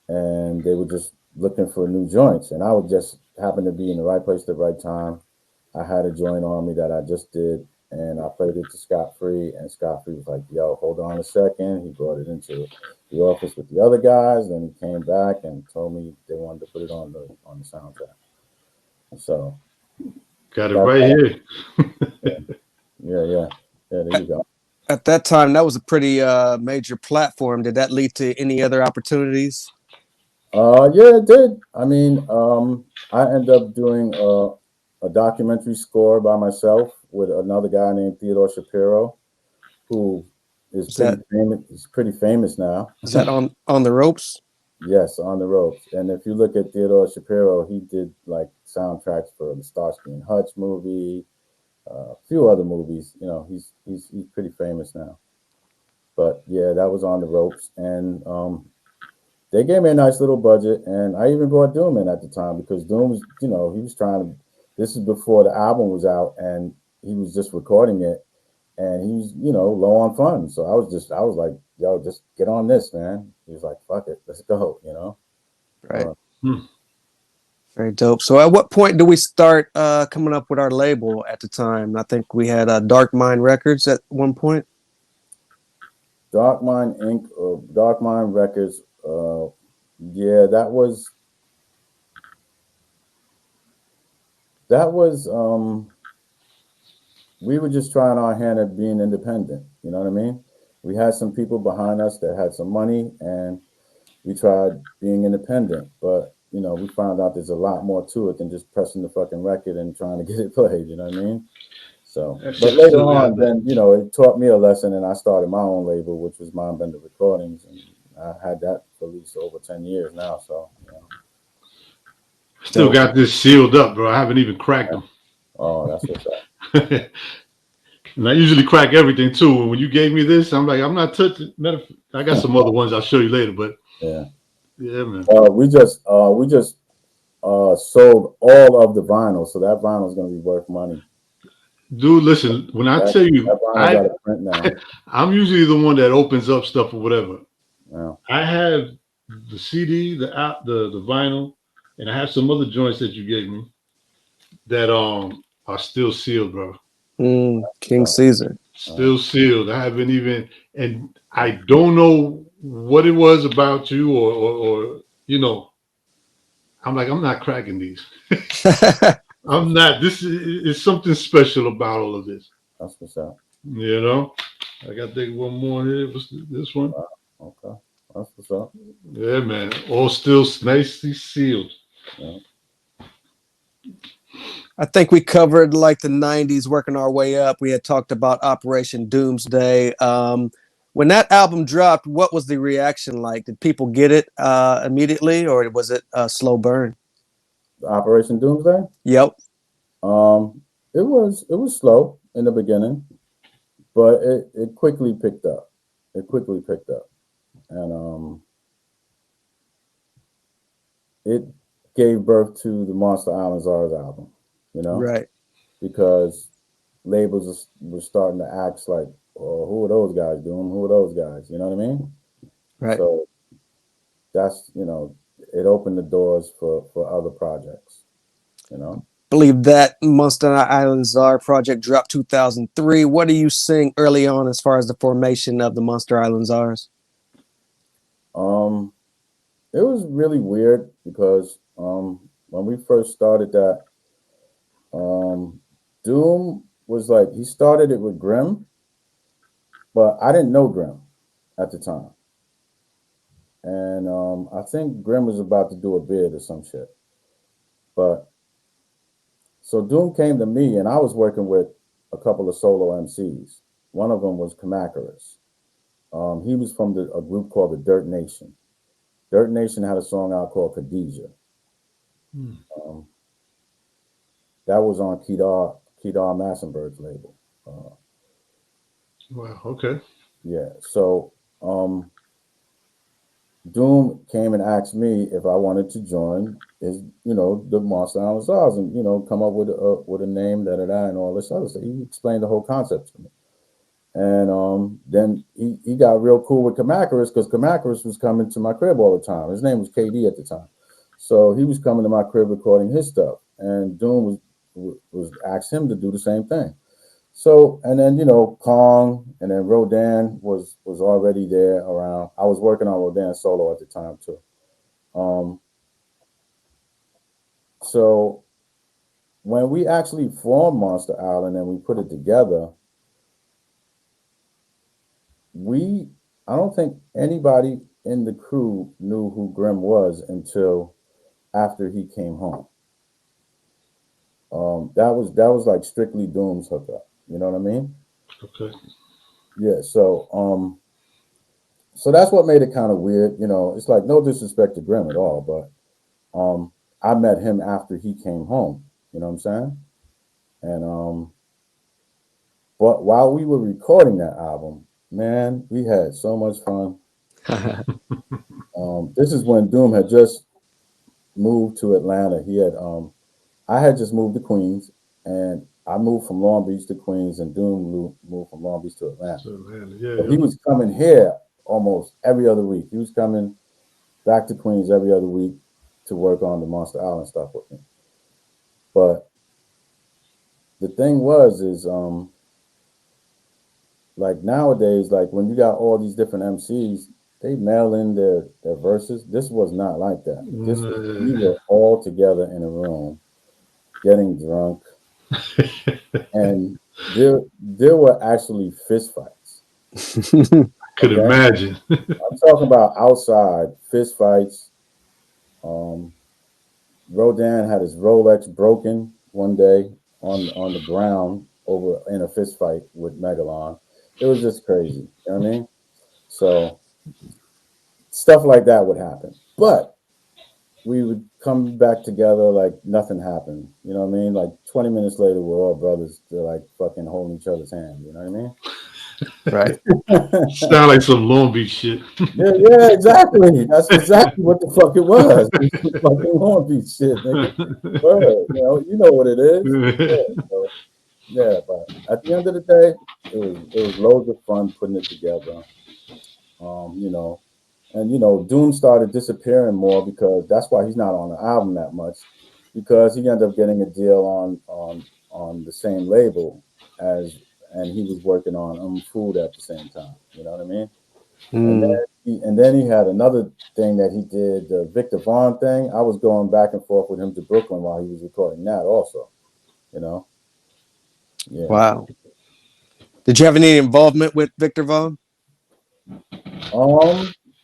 and they were just looking for new joints. And I would just happen to be in the right place at the right time. I had a joint on me that I just did, and I played it to Scott Free, and Scott Free was like, yo, hold on a second. He brought it into the office with the other guys, then he came back and told me they wanted to put it on the soundtrack. So got it right here. Yeah, there you go. At that time, that was a pretty major platform. Did that lead to any other opportunities? Yeah, it did. I mean, I ended up doing a documentary score by myself with another guy named Theodore Shapiro, who is pretty famous. He's pretty famous now. Is that on the ropes? Yes, On the Ropes. And if you look at Theodore Shapiro, he did like soundtracks for the Starsky and Hutch movie, a few other movies. He's pretty famous now. But yeah, that was On the Ropes, and they gave me a nice little budget, and I even brought Doom in at the time because Doom was, he was trying to. This is before the album was out, and he was just recording it, and he was, low on funds. So I was like, yo, just get on this, man. He was like, fuck it, let's go, Right. Very dope. So at what point do we start coming up with our label at the time? I think we had Dark Mind Records at one point. Dark Mind Inc. or Dark Mind Records. Yeah, that was we were just trying our hand at being independent. You know what I mean? We had some people behind us that had some money, and we tried being independent. But, we found out there's a lot more to it than just pressing the fucking record and trying to get it played. You know what I mean? So, but later on, then, it taught me a lesson, and I started my own label, which was Mindbenda Recordings. And I had that for at least over 10 years now. So, Still got this sealed up, bro. I haven't even cracked them. Oh, that's what's up. And I usually crack everything too. And when you gave me this, I'm like, I'm not touching. I got some other ones I'll show you later, but yeah, man. We just sold all of the vinyl, so that vinyl is going to be worth money. Dude, listen, when I tell you, I'm usually the one that opens up stuff or whatever. Yeah. I have the CD, the vinyl, and I have some other joints that you gave me that are still sealed, bro. King Caesar. Still sealed. I haven't even, and I don't know what it was about you or I'm like, I'm not cracking these. I'm not. This is something special about all of this. That's what's up. I got to take one more here. What's this one? Okay. That's what's up. Yeah, man. All still nicely sealed. Yeah. I think we covered like the 90s, working our way up. We had talked about Operation Doomsday. When that album dropped, what was the reaction like? Did people get it immediately, or was it a slow burn? Operation Doomsday? Yep. It was slow in the beginning, but it quickly picked up. And it gave birth to the Monsta Island Czars album, Right. Because labels were starting to ask like, or who are those guys doing? Who are those guys? You know what I mean? Right. So that's, you know, it opened the doors for other projects, you know. Believe that Monsta Island Czar project dropped 2003. What are you seeing early on as far as the formation of the Monsta Island Czars? It was really weird because when we first started that, Doom was like, he started it with Grim, but I didn't know Grim at the time. And I think Grim was about to do a bid or some shit. But so Doom came to me, and I was working with a couple of solo MCs. One of them was Kamakarus. He was from a group called the Dirt Nation. Dirt Nation had a song out called Khadijah. That was on Kedar Massenberg's label. Wow. Okay. Yeah. So Doom came and asked me if I wanted to join his, you know, the Monsta Island Czars, and, you know, come up with a name, and all this other stuff. He explained the whole concept to me. And then he got real cool with Kamakarus, because Kamakarus was coming to my crib all the time. His name was KD at the time. So he was coming to my crib recording his stuff. And Doom was asked him to do the same thing. So, and then, you know, Kong and then Rodan was already there around. I was working on Rodan solo at the time too. So when we actually formed Monsta Island and we put it together, I don't think anybody in the crew knew who Grim was until after he came home. That was like strictly Doom's hookup. You know what I mean? Okay. Yeah. So so that's what made it kind of weird. You know, it's like no disrespect to Grim at all, but I met him after he came home. You know what I'm saying? And but while we were recording that album, man, we had so much fun. This is when Doom had just moved to Atlanta. I had just moved to Queens, and I moved from Long Beach to Queens, and Doom moved from Long Beach to Atlanta. Yeah. He was coming here almost every other week. He was coming back to Queens every other week to work on the Monsta Island stuff with me. But the thing is like nowadays, like when you got all these different MCs, they mail in their verses. This was not like that. We were all together in a room, getting drunk, and there were actually fist fights. Could imagine. I'm talking about outside fist fights. Rodan had his Rolex broken one day on the ground over in a fist fight with Megalon. It was just crazy. You know what I mean? So stuff like that would happen. But we would come back together like nothing happened. You know what I mean? Like 20 minutes later, we're all brothers. They're like fucking holding each other's hand. You know what I mean? Right. Sound like some Long Beach shit. Yeah, exactly. That's exactly what the fuck it was. It was fucking Long Beach shit, nigga. Word, you know what it is. Yeah, but at the end of the day, it was loads of fun putting it together. And Doom started disappearing more because that's why he's not on the album that much, because he ended up getting a deal on the same label and he was working on Food at the same time. You know what I mean? And then he had another thing that he did, the Victor Vaughn thing. I was going back and forth with him to Brooklyn while he was recording that also. Yeah. Wow. Did you have any involvement with Victor Vaughn?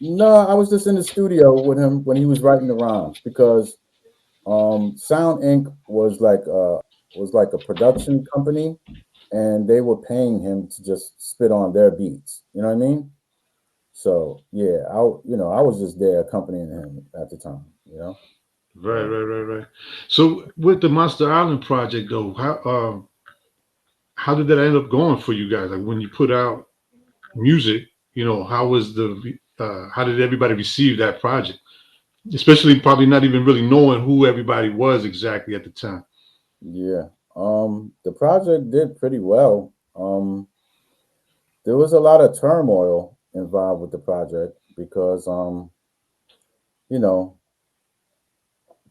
No, I was just in the studio with him when he was writing the rhymes, because Sound Inc. was like a production company, and they were paying him to just spit on their beats. You know what I mean? So yeah, I was just there accompanying him at the time. Right. So with the Monsta Island project, though, how did that end up going for you guys? Like when you put out music, how did everybody receive that project? Especially probably not even really knowing who everybody was exactly at the time. Yeah. The project did pretty well. there was a lot of turmoil involved with the project because you know,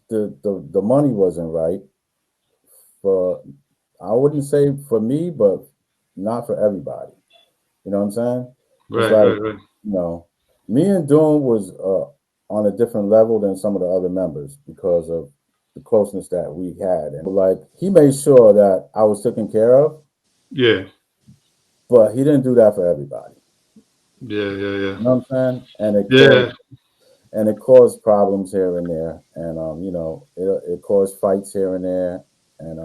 the money wasn't right for, I wouldn't say for me, but not for everybody. You know what I'm saying? It's Right, like, right, right. you know, me and Doom was on a different level than some of the other members because of the closeness that we had. And like, he made sure that I was taken care of, Yeah, but he didn't do that for everybody. yeah, yeah, yeah, You know what I'm saying? yeah. And it caused problems here and there, and you know, it caused fights here and there, and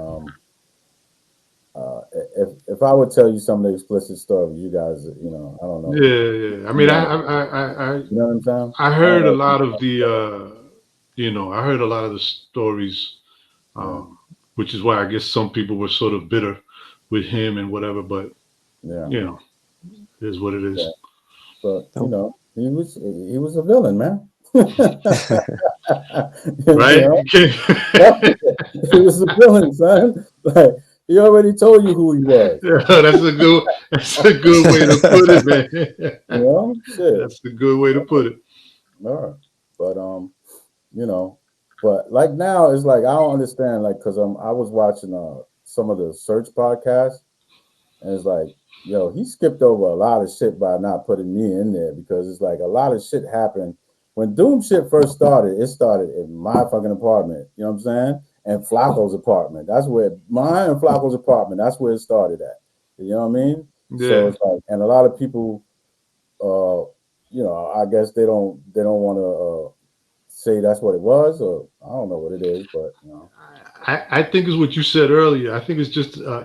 if I would tell you some of the explicit stories, you guys, you know, I don't know, Yeah, yeah. I you mean, know, I you know what I'm saying? I I don't heard a know if lot of you, the, I heard a lot of the stories, yeah, which is why I guess some people were sort of bitter with him and whatever. But yeah, you know, it is what it yeah. is. But you Nope. know, he was a villain, man. you Right? know, You can't. he was a villain, son. Like he already told you who he was. Yeah, that's a good way to put it, man. You know, shit. That's a good way to put it. All right. But you know, but like now it's like I don't understand, like, because I was watching some of the search podcasts, and it's like, yo, he skipped over a lot of shit by not putting me in there because it's like a lot of shit happened when Doom shit first started. It started in my fucking apartment, you know what I'm saying, and Flacco's apartment. That's where mine and Flacco's apartment. That's where it started at. You know what I mean? So Yeah. it's like, and a lot of people, you know, I guess they don't want to say that's what it was, or I don't know what it is, but you know, I think is what you said earlier. I think it's just how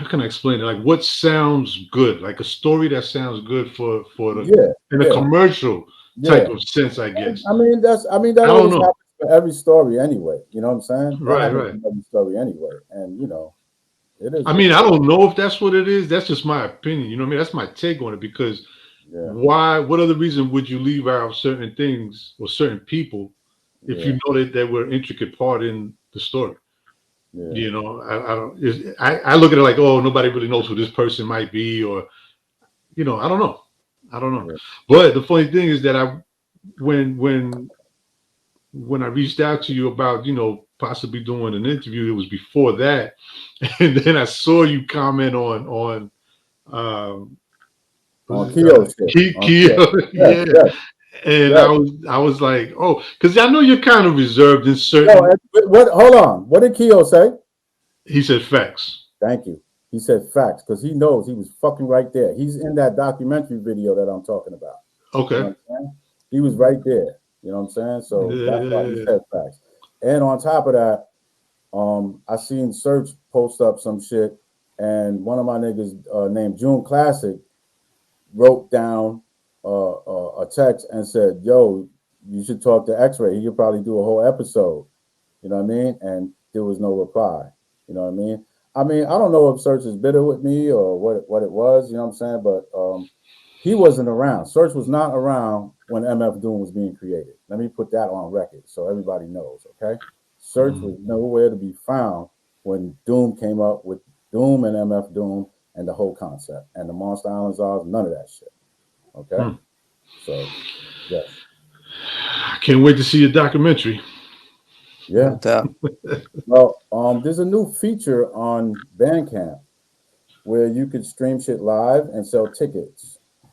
can I explain it? Like what sounds good, like a story that sounds good for the yeah, in a yeah, commercial type yeah. of sense, I guess. I mean that I don't always know. happens for every story anyway. You know what I'm saying? That Right, happens right. in every story anyway, and you know, it is I what mean, it I is. don't know if that's what it is. That's just my opinion. You know what I mean? That's my take on it because Yeah, why? What other reason would you leave out certain things or certain people if yeah, you know that they were an intricate part in the story? yeah, You know, I don't. I look at it like, oh, nobody really knows who this person might be, or I don't know. I don't know. yeah. But the funny thing is that when when when I reached out to you about possibly doing an interview, it was before that, and then I saw you comment on um, was On it Keo shit. On Kia? Keo. Yes, Yeah, yes, and yes. I was like, oh, because I know you're kind of reserved in Yo, certain. what? Hold on. What did Keo say? He said facts. Thank you. He said facts because he knows he was fucking right there. He's in that documentary video that I'm talking about. You know Okay. what I'm saying? He was right there. You know what I'm saying? So Yeah, that's yeah, why he yeah. said facts. And on top of that, I seen Search post up some shit, and one of my niggas named June Classic wrote down a text and said, "Yo, you should talk to Xray. He could probably do a whole episode." You know what I mean? And there was no reply. You know what I mean? I don't know if Search is bitter with me or what it was. You know what I'm saying? But he wasn't around. Search was not around when MF Doom was being created. Let me put that on record so everybody knows. Okay, Search was Mm. nowhere to be found when Doom came up with Doom and MF Doom and the whole concept and the Monsta Island Czars. None of that shit. Okay, Hmm. so yes, I can't wait to see your documentary. No yeah. doubt. Well, there's a new feature on Bandcamp where you could stream shit live and sell tickets. Oh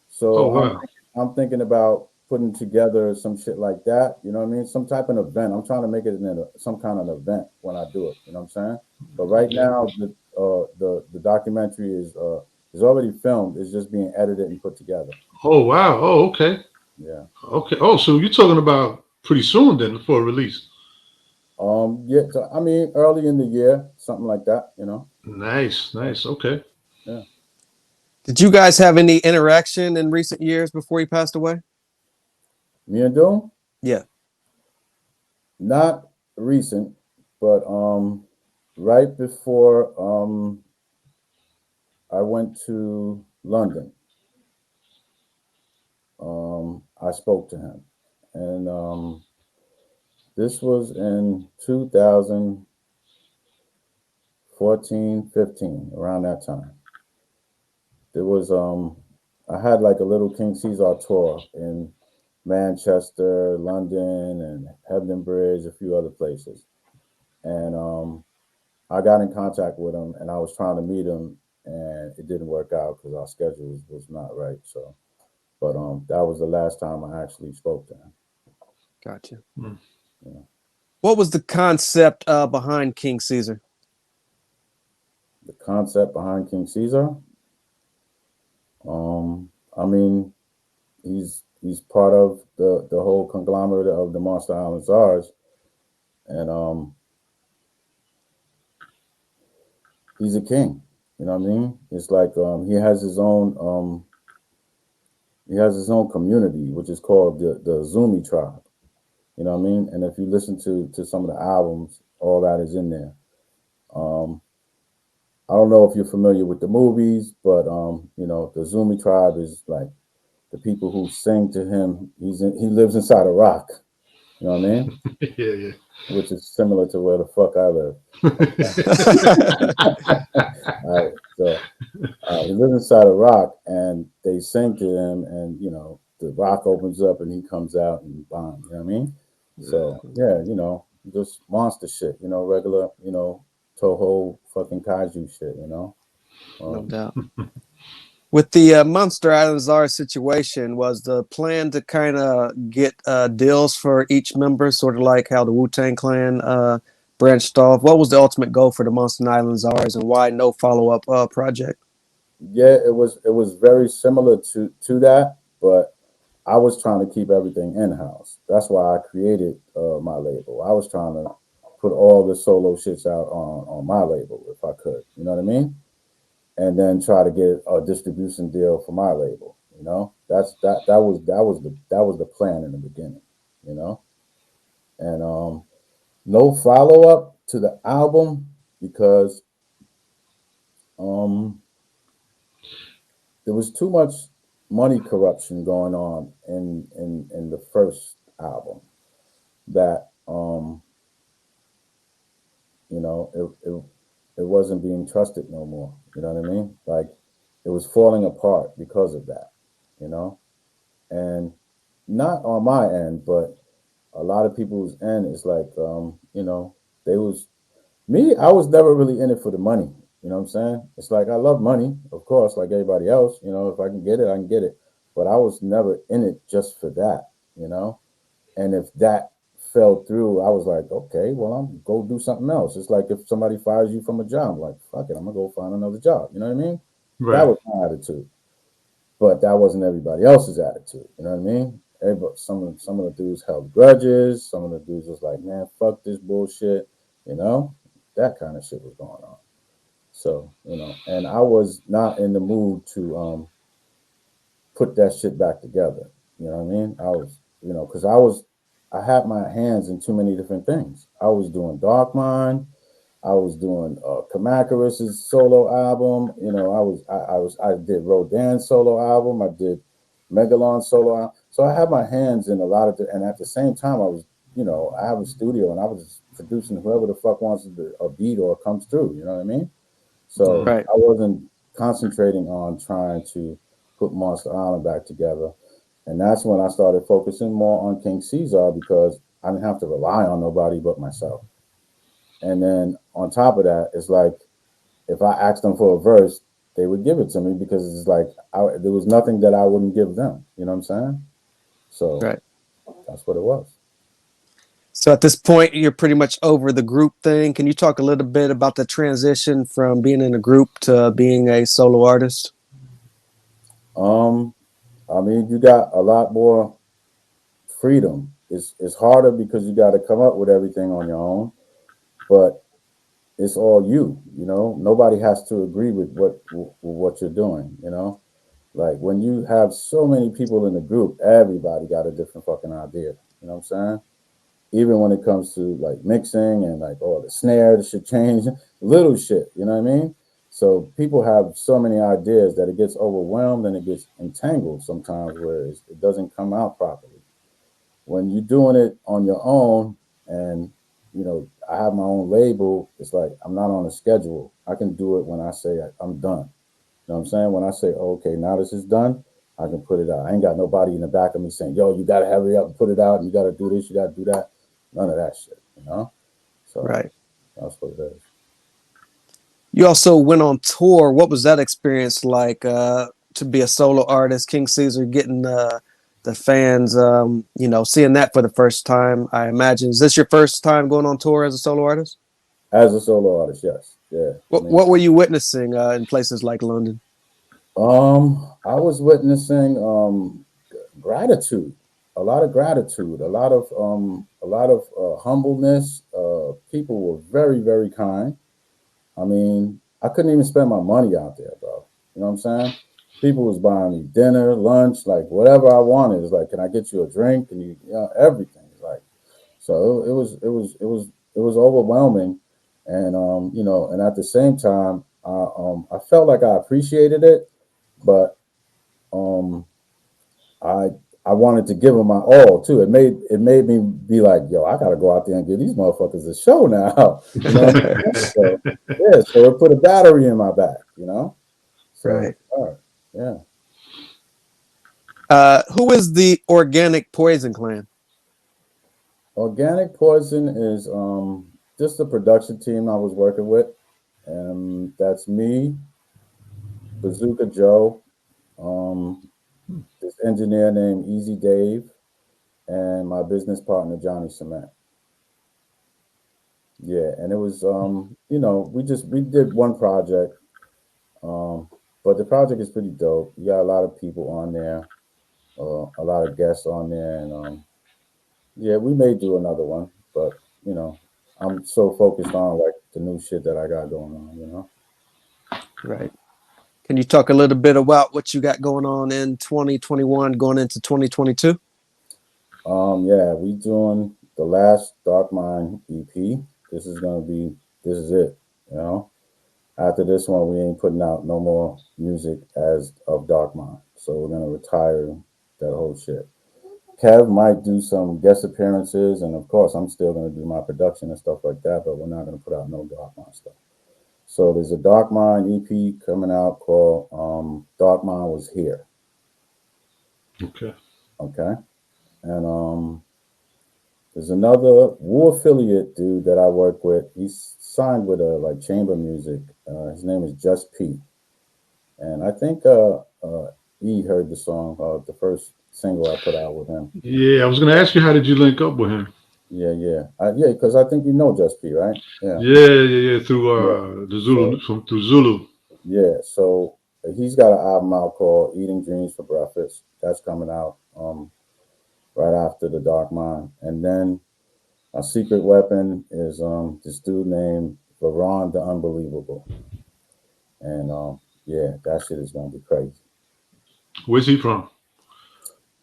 So wow. I'm thinking about putting together some shit like that. You know what I mean? Some type of event. I'm trying to make it some kind of event when I do it. You know what I'm saying? But right Yeah. now, the documentary is already filmed. It's just being edited and put together. Oh wow. Oh okay. Yeah. Okay. Oh, so you're talking about pretty soon then for a release. Yeah. So, I mean, early in the year, something like that. You know. Nice. Nice. Okay. Yeah. Did you guys have any interaction in recent years before he passed away? Me and Doom, Yeah. not recent, but right before I went to London, I spoke to him, and this was in 2004. 14, 15, around that time. There was I had like a little King Caesar tour in Manchester, London, and Hebden Bridge, a few other places. And I got in contact with him, and I was trying to meet him, and it didn't work out because our schedules was not right. So, but that was the last time I actually spoke to him. Gotcha. Yeah. What was the concept behind King Caesar? The concept behind King Caesar. I mean, he's part of the whole conglomerate of the Monsta Island Czars, and he's a king. You know what I mean? It's like he has his own community, which is called the Zumi tribe. You know what I mean? And if you listen to some of the albums, all that is in there. I don't know if you're familiar with the movies, but you know, the Zumi tribe is like the people who sing to him. He lives inside a rock. You know what I mean? Yeah. Which is similar to where the fuck I live. All right, so he lives inside a rock, and they sing to him, and you know, the rock opens up, and he comes out, and bam. You know what I mean? So yeah, you know, just monster shit. You know, regular, you know, Toho fucking kaiju shit. You know. No doubt. With the Monsta Island Czar situation, was the plan to kind of get deals for each member, sort of like how the Wu-Tang Clan branched off? What was the ultimate goal for the Monsta Island Czars, and why no follow-up project? Yeah, it was very similar to that, but I was trying to keep everything in house. That's why I created my label. I was trying to put all the solo shits out on my label if I could. You know what I mean? And then try to get a distribution deal for my label. You know, that was the plan in the beginning. You know, and no follow up to the album because there was too much money corruption going on in the first album that you know, it wasn't being trusted no more. You know what I mean? Like it was falling apart because of that, you know? And not on my end, but a lot of people's end is like, you know, I was never really in it for the money. You know what I'm saying? It's like I love money, of course, like everybody else. You know, if I can get it, I can get it. But I was never in it just for that, you know? And if that fell through, I was like, okay, well, I'm go do something else. It's like if somebody fires you from a job, like, fuck it, I'm gonna go find another job. You know what I mean? That Right. was my attitude. But that wasn't everybody else's attitude. You know what I mean? Some of the dudes held grudges. Some of the dudes was like, man, fuck this bullshit. You know, that kind of shit was going on. So, you know, and I was not in the mood to put that shit back together. You know what I mean? I was, you know, because I had my hands in too many different things. I was doing Dark Mind. I was doing Kamakarus's solo album. You know, I did Rodan's solo album. I did Megalon's solo album. So I had my hands in a lot of, and at the same time, I was, you know, I have a studio and I was producing whoever the fuck wants a beat or comes through. You know what I mean? So Right. I wasn't concentrating on trying to put Monsta Island back together. And that's when I started focusing more on King Caesar because I didn't have to rely on nobody but myself. And then on top of that, it's like if I asked them for a verse, they would give it to me because it's like there was nothing that I wouldn't give them. You know what I'm saying? So Right. that's what it was. So at this point, you're pretty much over the group thing. Can you talk a little bit about the transition from being in a group to being a solo artist? I mean, you got a lot more freedom. It's harder because you got to come up with everything on your own, but it's all you. You know, nobody has to agree with what you're doing. You know, like when you have so many people in the group, everybody got a different fucking idea. You know what I'm saying? Even when it comes to like mixing and like, oh, the snare, the shit change, little shit. You know what I mean? So people have so many ideas that it gets overwhelmed and it gets entangled sometimes where it doesn't come out properly. When you're doing it on your own, and you know, I have my own label, it's like I'm not on a schedule. I can do it when I say I'm done. You know what I'm saying? When I say, okay, now this is done, I can put it out. I ain't got nobody in the back of me saying, yo, you got to hurry up and put it out. And you got to do this, you got to do that. None of that shit, you know? So Right. that's what it is. You also went on tour. What was that experience like to be a solo artist? King Caesar getting the fans, seeing that for the first time, I imagine. Is this your first time going on tour as a solo artist? As a solo artist, yes. Yeah. What were you witnessing in places like London? I was witnessing gratitude, a lot of gratitude, a lot of humbleness. People were very, very kind. I mean, I couldn't even spend my money out there, bro. You know what I'm saying? People was buying me dinner, lunch, like whatever I wanted. It's like, can I get you a drink? Can you know, everything. Like, so it was overwhelming, and and at the same time, I felt like I appreciated it, but um, I I wanted to give them my all too. It made me be like, yo, I gotta go out there and give these motherfuckers a show now. You know what I mean? So yeah, so it put a battery in my back, you know? So Right. yeah. Who is the Organic Poison Clan? Organic Poison is just the production team I was working with. That's me, Bazooka Joe, um, this engineer named Easy Dave, and my business partner Johnny Cement. Yeah, and it was we did one project, um, but the project is pretty dope. You got a lot of people on there, a lot of guests on there, and yeah, we may do another one, but I'm so focused on like the new shit that I got going on. Right. Can you talk a little bit about what you got going on in 2021, going into 2022? Yeah, we doing the last Dark Mind EP. This is it, you know. After this one, we ain't putting out no more music as of Dark Mind. So we're gonna retire that whole shit. Kev might do some guest appearances, and of course, I'm still gonna do my production and stuff like that. But we're not gonna put out no Dark Mind stuff. So there's a Dark Mind EP coming out called Dark Mind Was Here. Okay. Okay, and there's another Wu affiliate dude that I work with. He's signed with like chamber music. His name is Just P, and I think E heard the song, the first single I put out with him. Yeah, I was gonna ask you, how did you link up with him? Yeah, because I think you know Just P, right? Yeah, Yeah. Through yeah. the So Zulu, through Zulu. yeah, so he's got an album out called "Eating Dreams for Breakfast." That's coming out right after the Dark Mind, and then a secret weapon is this dude named Varon the Unbelievable, and yeah, that shit is gonna be crazy. Where's he from?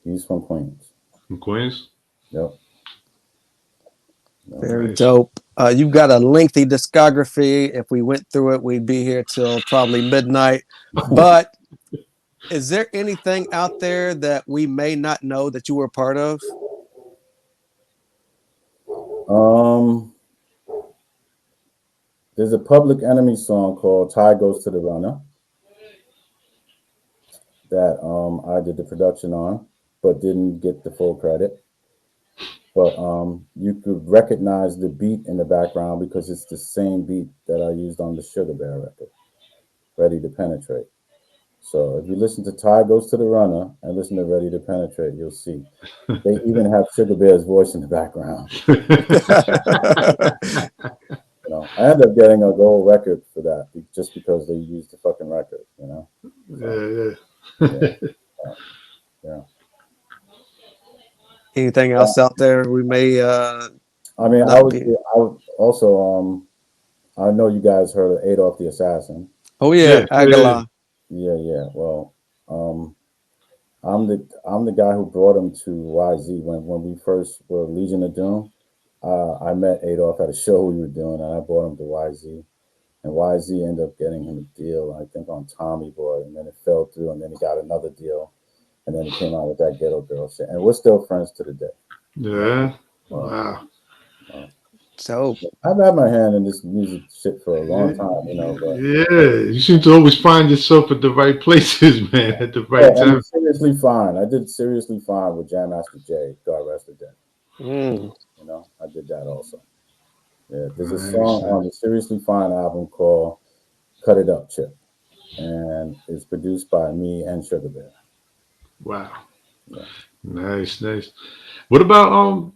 He's from Queens. From Queens. Yep. Yep. Very Nice. dope. You've got a lengthy discography. If we went through it, we'd be here till probably midnight. But is there anything out there that we may not know that you were a part of? Um, there's a Public Enemy song called "Tie Goes to the Runner" that I did the production on, but didn't get the full credit. But you could recognize the beat in the background because it's the same beat that I used on the Sugar Bear record, "Ready to Penetrate." So if you listen to "Tie Goes to the Runner" and listen to "Ready to Penetrate," you'll see they even have Sugar Bear's voice in the background. I ended up getting a gold record for that just because they used the fucking record. So, yeah, Yeah. yeah. Anything else out there we may I mean, not be? I would also I know you guys heard of Adolf the Assassin. Oh Yeah. yeah, Yeah. Agala. Yeah. Well, I'm the guy who brought him to YZ when we first were Legion of Doom. I met Adolf at a show we were doing, and I brought him to YZ. And YZ ended up getting him a deal, I think, on Tommy Boy, and then it fell through, and then he got another deal, and then he came out with that Ghetto Girl shit, and we're still friends to the day. Yeah. Uh, Wow. uh, So I've had my hand in this music shit for a long time, you know. But Yeah, you seem to always find yourself at the right places, man, at the yeah, right and time. seriously fine. I did seriously fine with Jam Master Jay, God rest his dead. mm, You know, I did that also. Yeah, there's a Nice, song on nice. the Seriously Fine album called "Cut It Up, Chip," and it's produced by me and Sugar Bear. Wow, Yeah, nice, nice. What about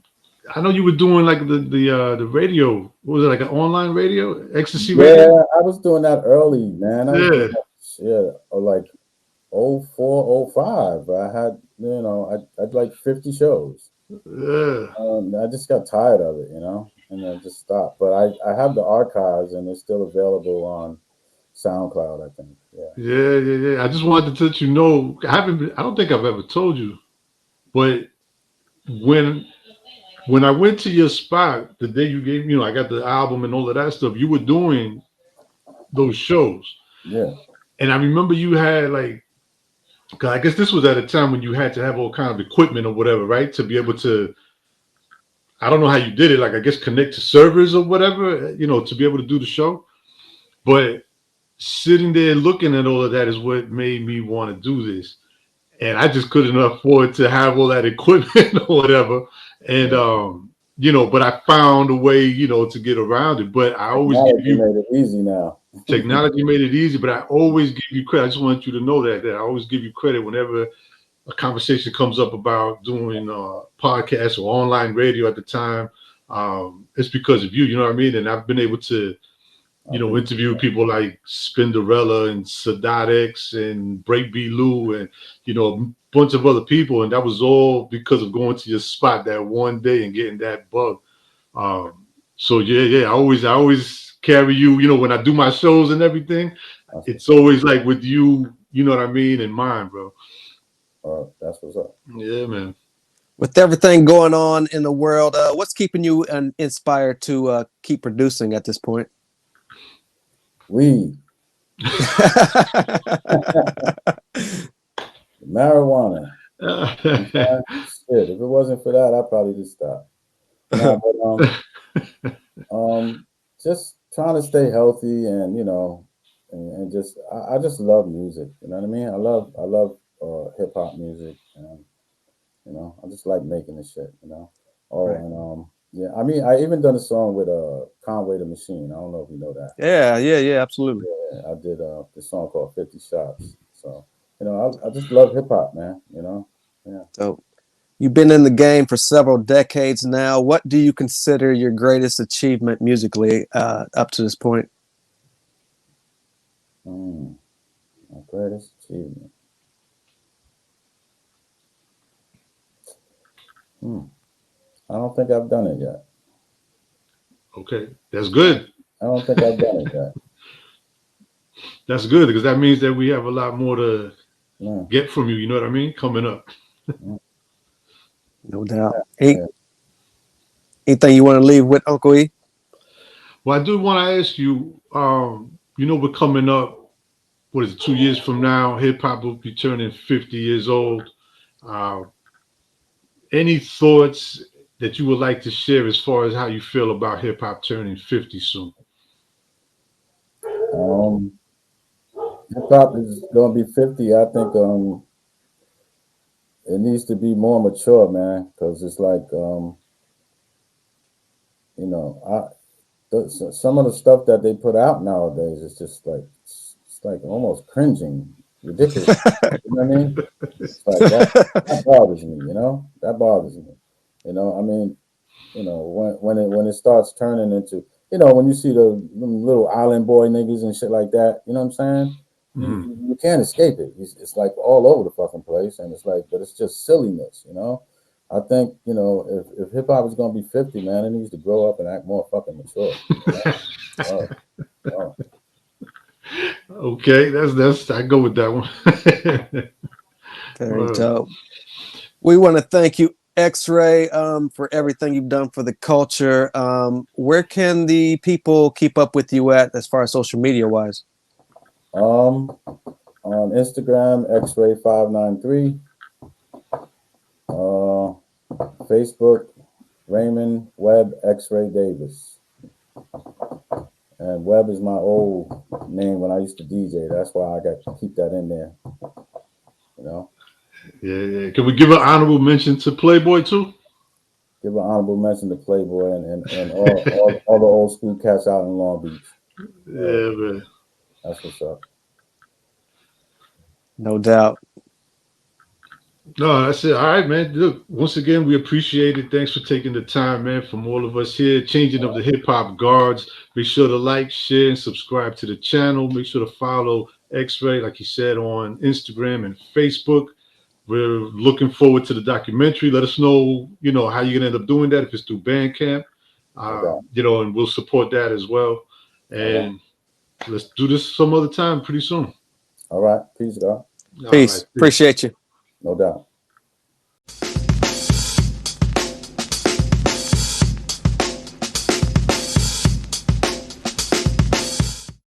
I know you were doing like the radio. What was it, like an online radio, ecstasy radio? yeah, I was doing that early, man. I was Yeah, doing that shit like 04, 05. I had, you know, I had like 50 shows. yeah. I just got tired of it, you know, and I just stopped. But I have the archives, and it's still available on SoundCloud, I think. Yeah. Yeah, yeah, yeah. I just wanted to let you know. I don't think I've ever told you, but when when I went to your spot the day you gave, I got the album and all of that stuff. You were doing those shows, Yeah. and I remember you had like, 'cause I guess this was at a time when you had to have all kind of equipment or whatever, right, to be able to. I don't know how you did it. Like I guess connect to servers or whatever, to be able to do the show. But sitting there looking at all of that is what made me want to do this. And I just couldn't afford to have all that equipment or whatever. And Yeah. but I found a way, to get around it. But I always give Technology you made it easy now. technology made it easy, but I always give you credit. I just want you to know that I always give you credit whenever a conversation comes up about doing podcasts or online radio at the time. It's because of you, you know what I mean? And I've been able to I appreciate interview that. people like Spinderella and Sadat and Breakbeat Lou and, a bunch of other people. And that was all because of going to your spot that one day and getting that bug. So yeah, yeah. I always carry you, when I do my shows and everything, That's what's it's up. always like with you, you know what I mean, in mind, bro. That's what's up. Yeah, man. with everything going on in the world, what's keeping you inspired to keep producing at this point? Weed, marijuana. You know what I'm saying? Shit, if it wasn't for that, I'd probably just stop. Nah, but just trying to stay healthy, and and just I just love music. You know what I mean? I love hip hop music, and I just like making the shit. Oh, Right. and yeah, I mean, I even done a song with Conway the Machine. I don't know if you know that. Yeah, yeah, yeah, absolutely. Yeah, I did this song called 50 Shots. So I just love hip hop, man. Yeah. So you've been in the game for several decades now. What do you consider your greatest achievement musically up to this point? Mm, my greatest achievement. Hmm. I don't think I've done it yet. Okay, that's good. I don't think I've done it yet. That's good because that means that we have a lot more to No. get from you. You know what I mean? Coming up. Mm, No doubt. yeah. Anything you want to leave with, Uncle E? Well, I do want to ask you. We're coming up. What is it? 2 years from now, hip hop will be turning 50 years old. Uh, any thoughts that you would like to share as far as how you feel about hip hop turning 50 soon? Um, Hip hop is gonna be 50. I think it needs to be more mature, man, because it's like I some of the stuff that they put out nowadays is just like it's like almost cringing, ridiculous. You know what I mean? It's like that bothers me. That bothers me. I mean, when it starts turning into when you see the them little island boy niggas and shit like that. You know what I'm saying? Mhm. You can't escape it. It's like all over the fucking place, and it's like, but it's just silliness. I think if hip hop is gonna be 50, man, it needs to grow up and act more fucking mature. Oh, oh. Okay, that's I go with that one. Very Well, dope. We want to thank you, X-Ray, for everything you've done for the culture. Where can the people keep up with you at as far as social media wise? Um, on Instagram, Xray 593. Facebook, Raymond Webb Xray Davis. And Webb is my old name when I used to DJ. That's why I got to keep that in there. You know? Yeah. Can we give an honorable mention to Playboy too? Give an honorable mention to Playboy and all the old school cats out in Long Beach. Yeah, man. That's what's up. No doubt. No, that's it. All right, man. Look, once again, we appreciate it. Thanks for taking the time, man, from all of us here, changing of the hip hop guards. Make sure to like, share, and subscribe to the channel. Make sure to follow Xray, like he said, on Instagram and Facebook. We're looking forward to the documentary. Let us know, how you're gonna end up doing that, if it's through Bandcamp, and we'll support that as well. And let's do this some other time pretty soon. All right. Peace, God. Peace. Appreciate you. No doubt.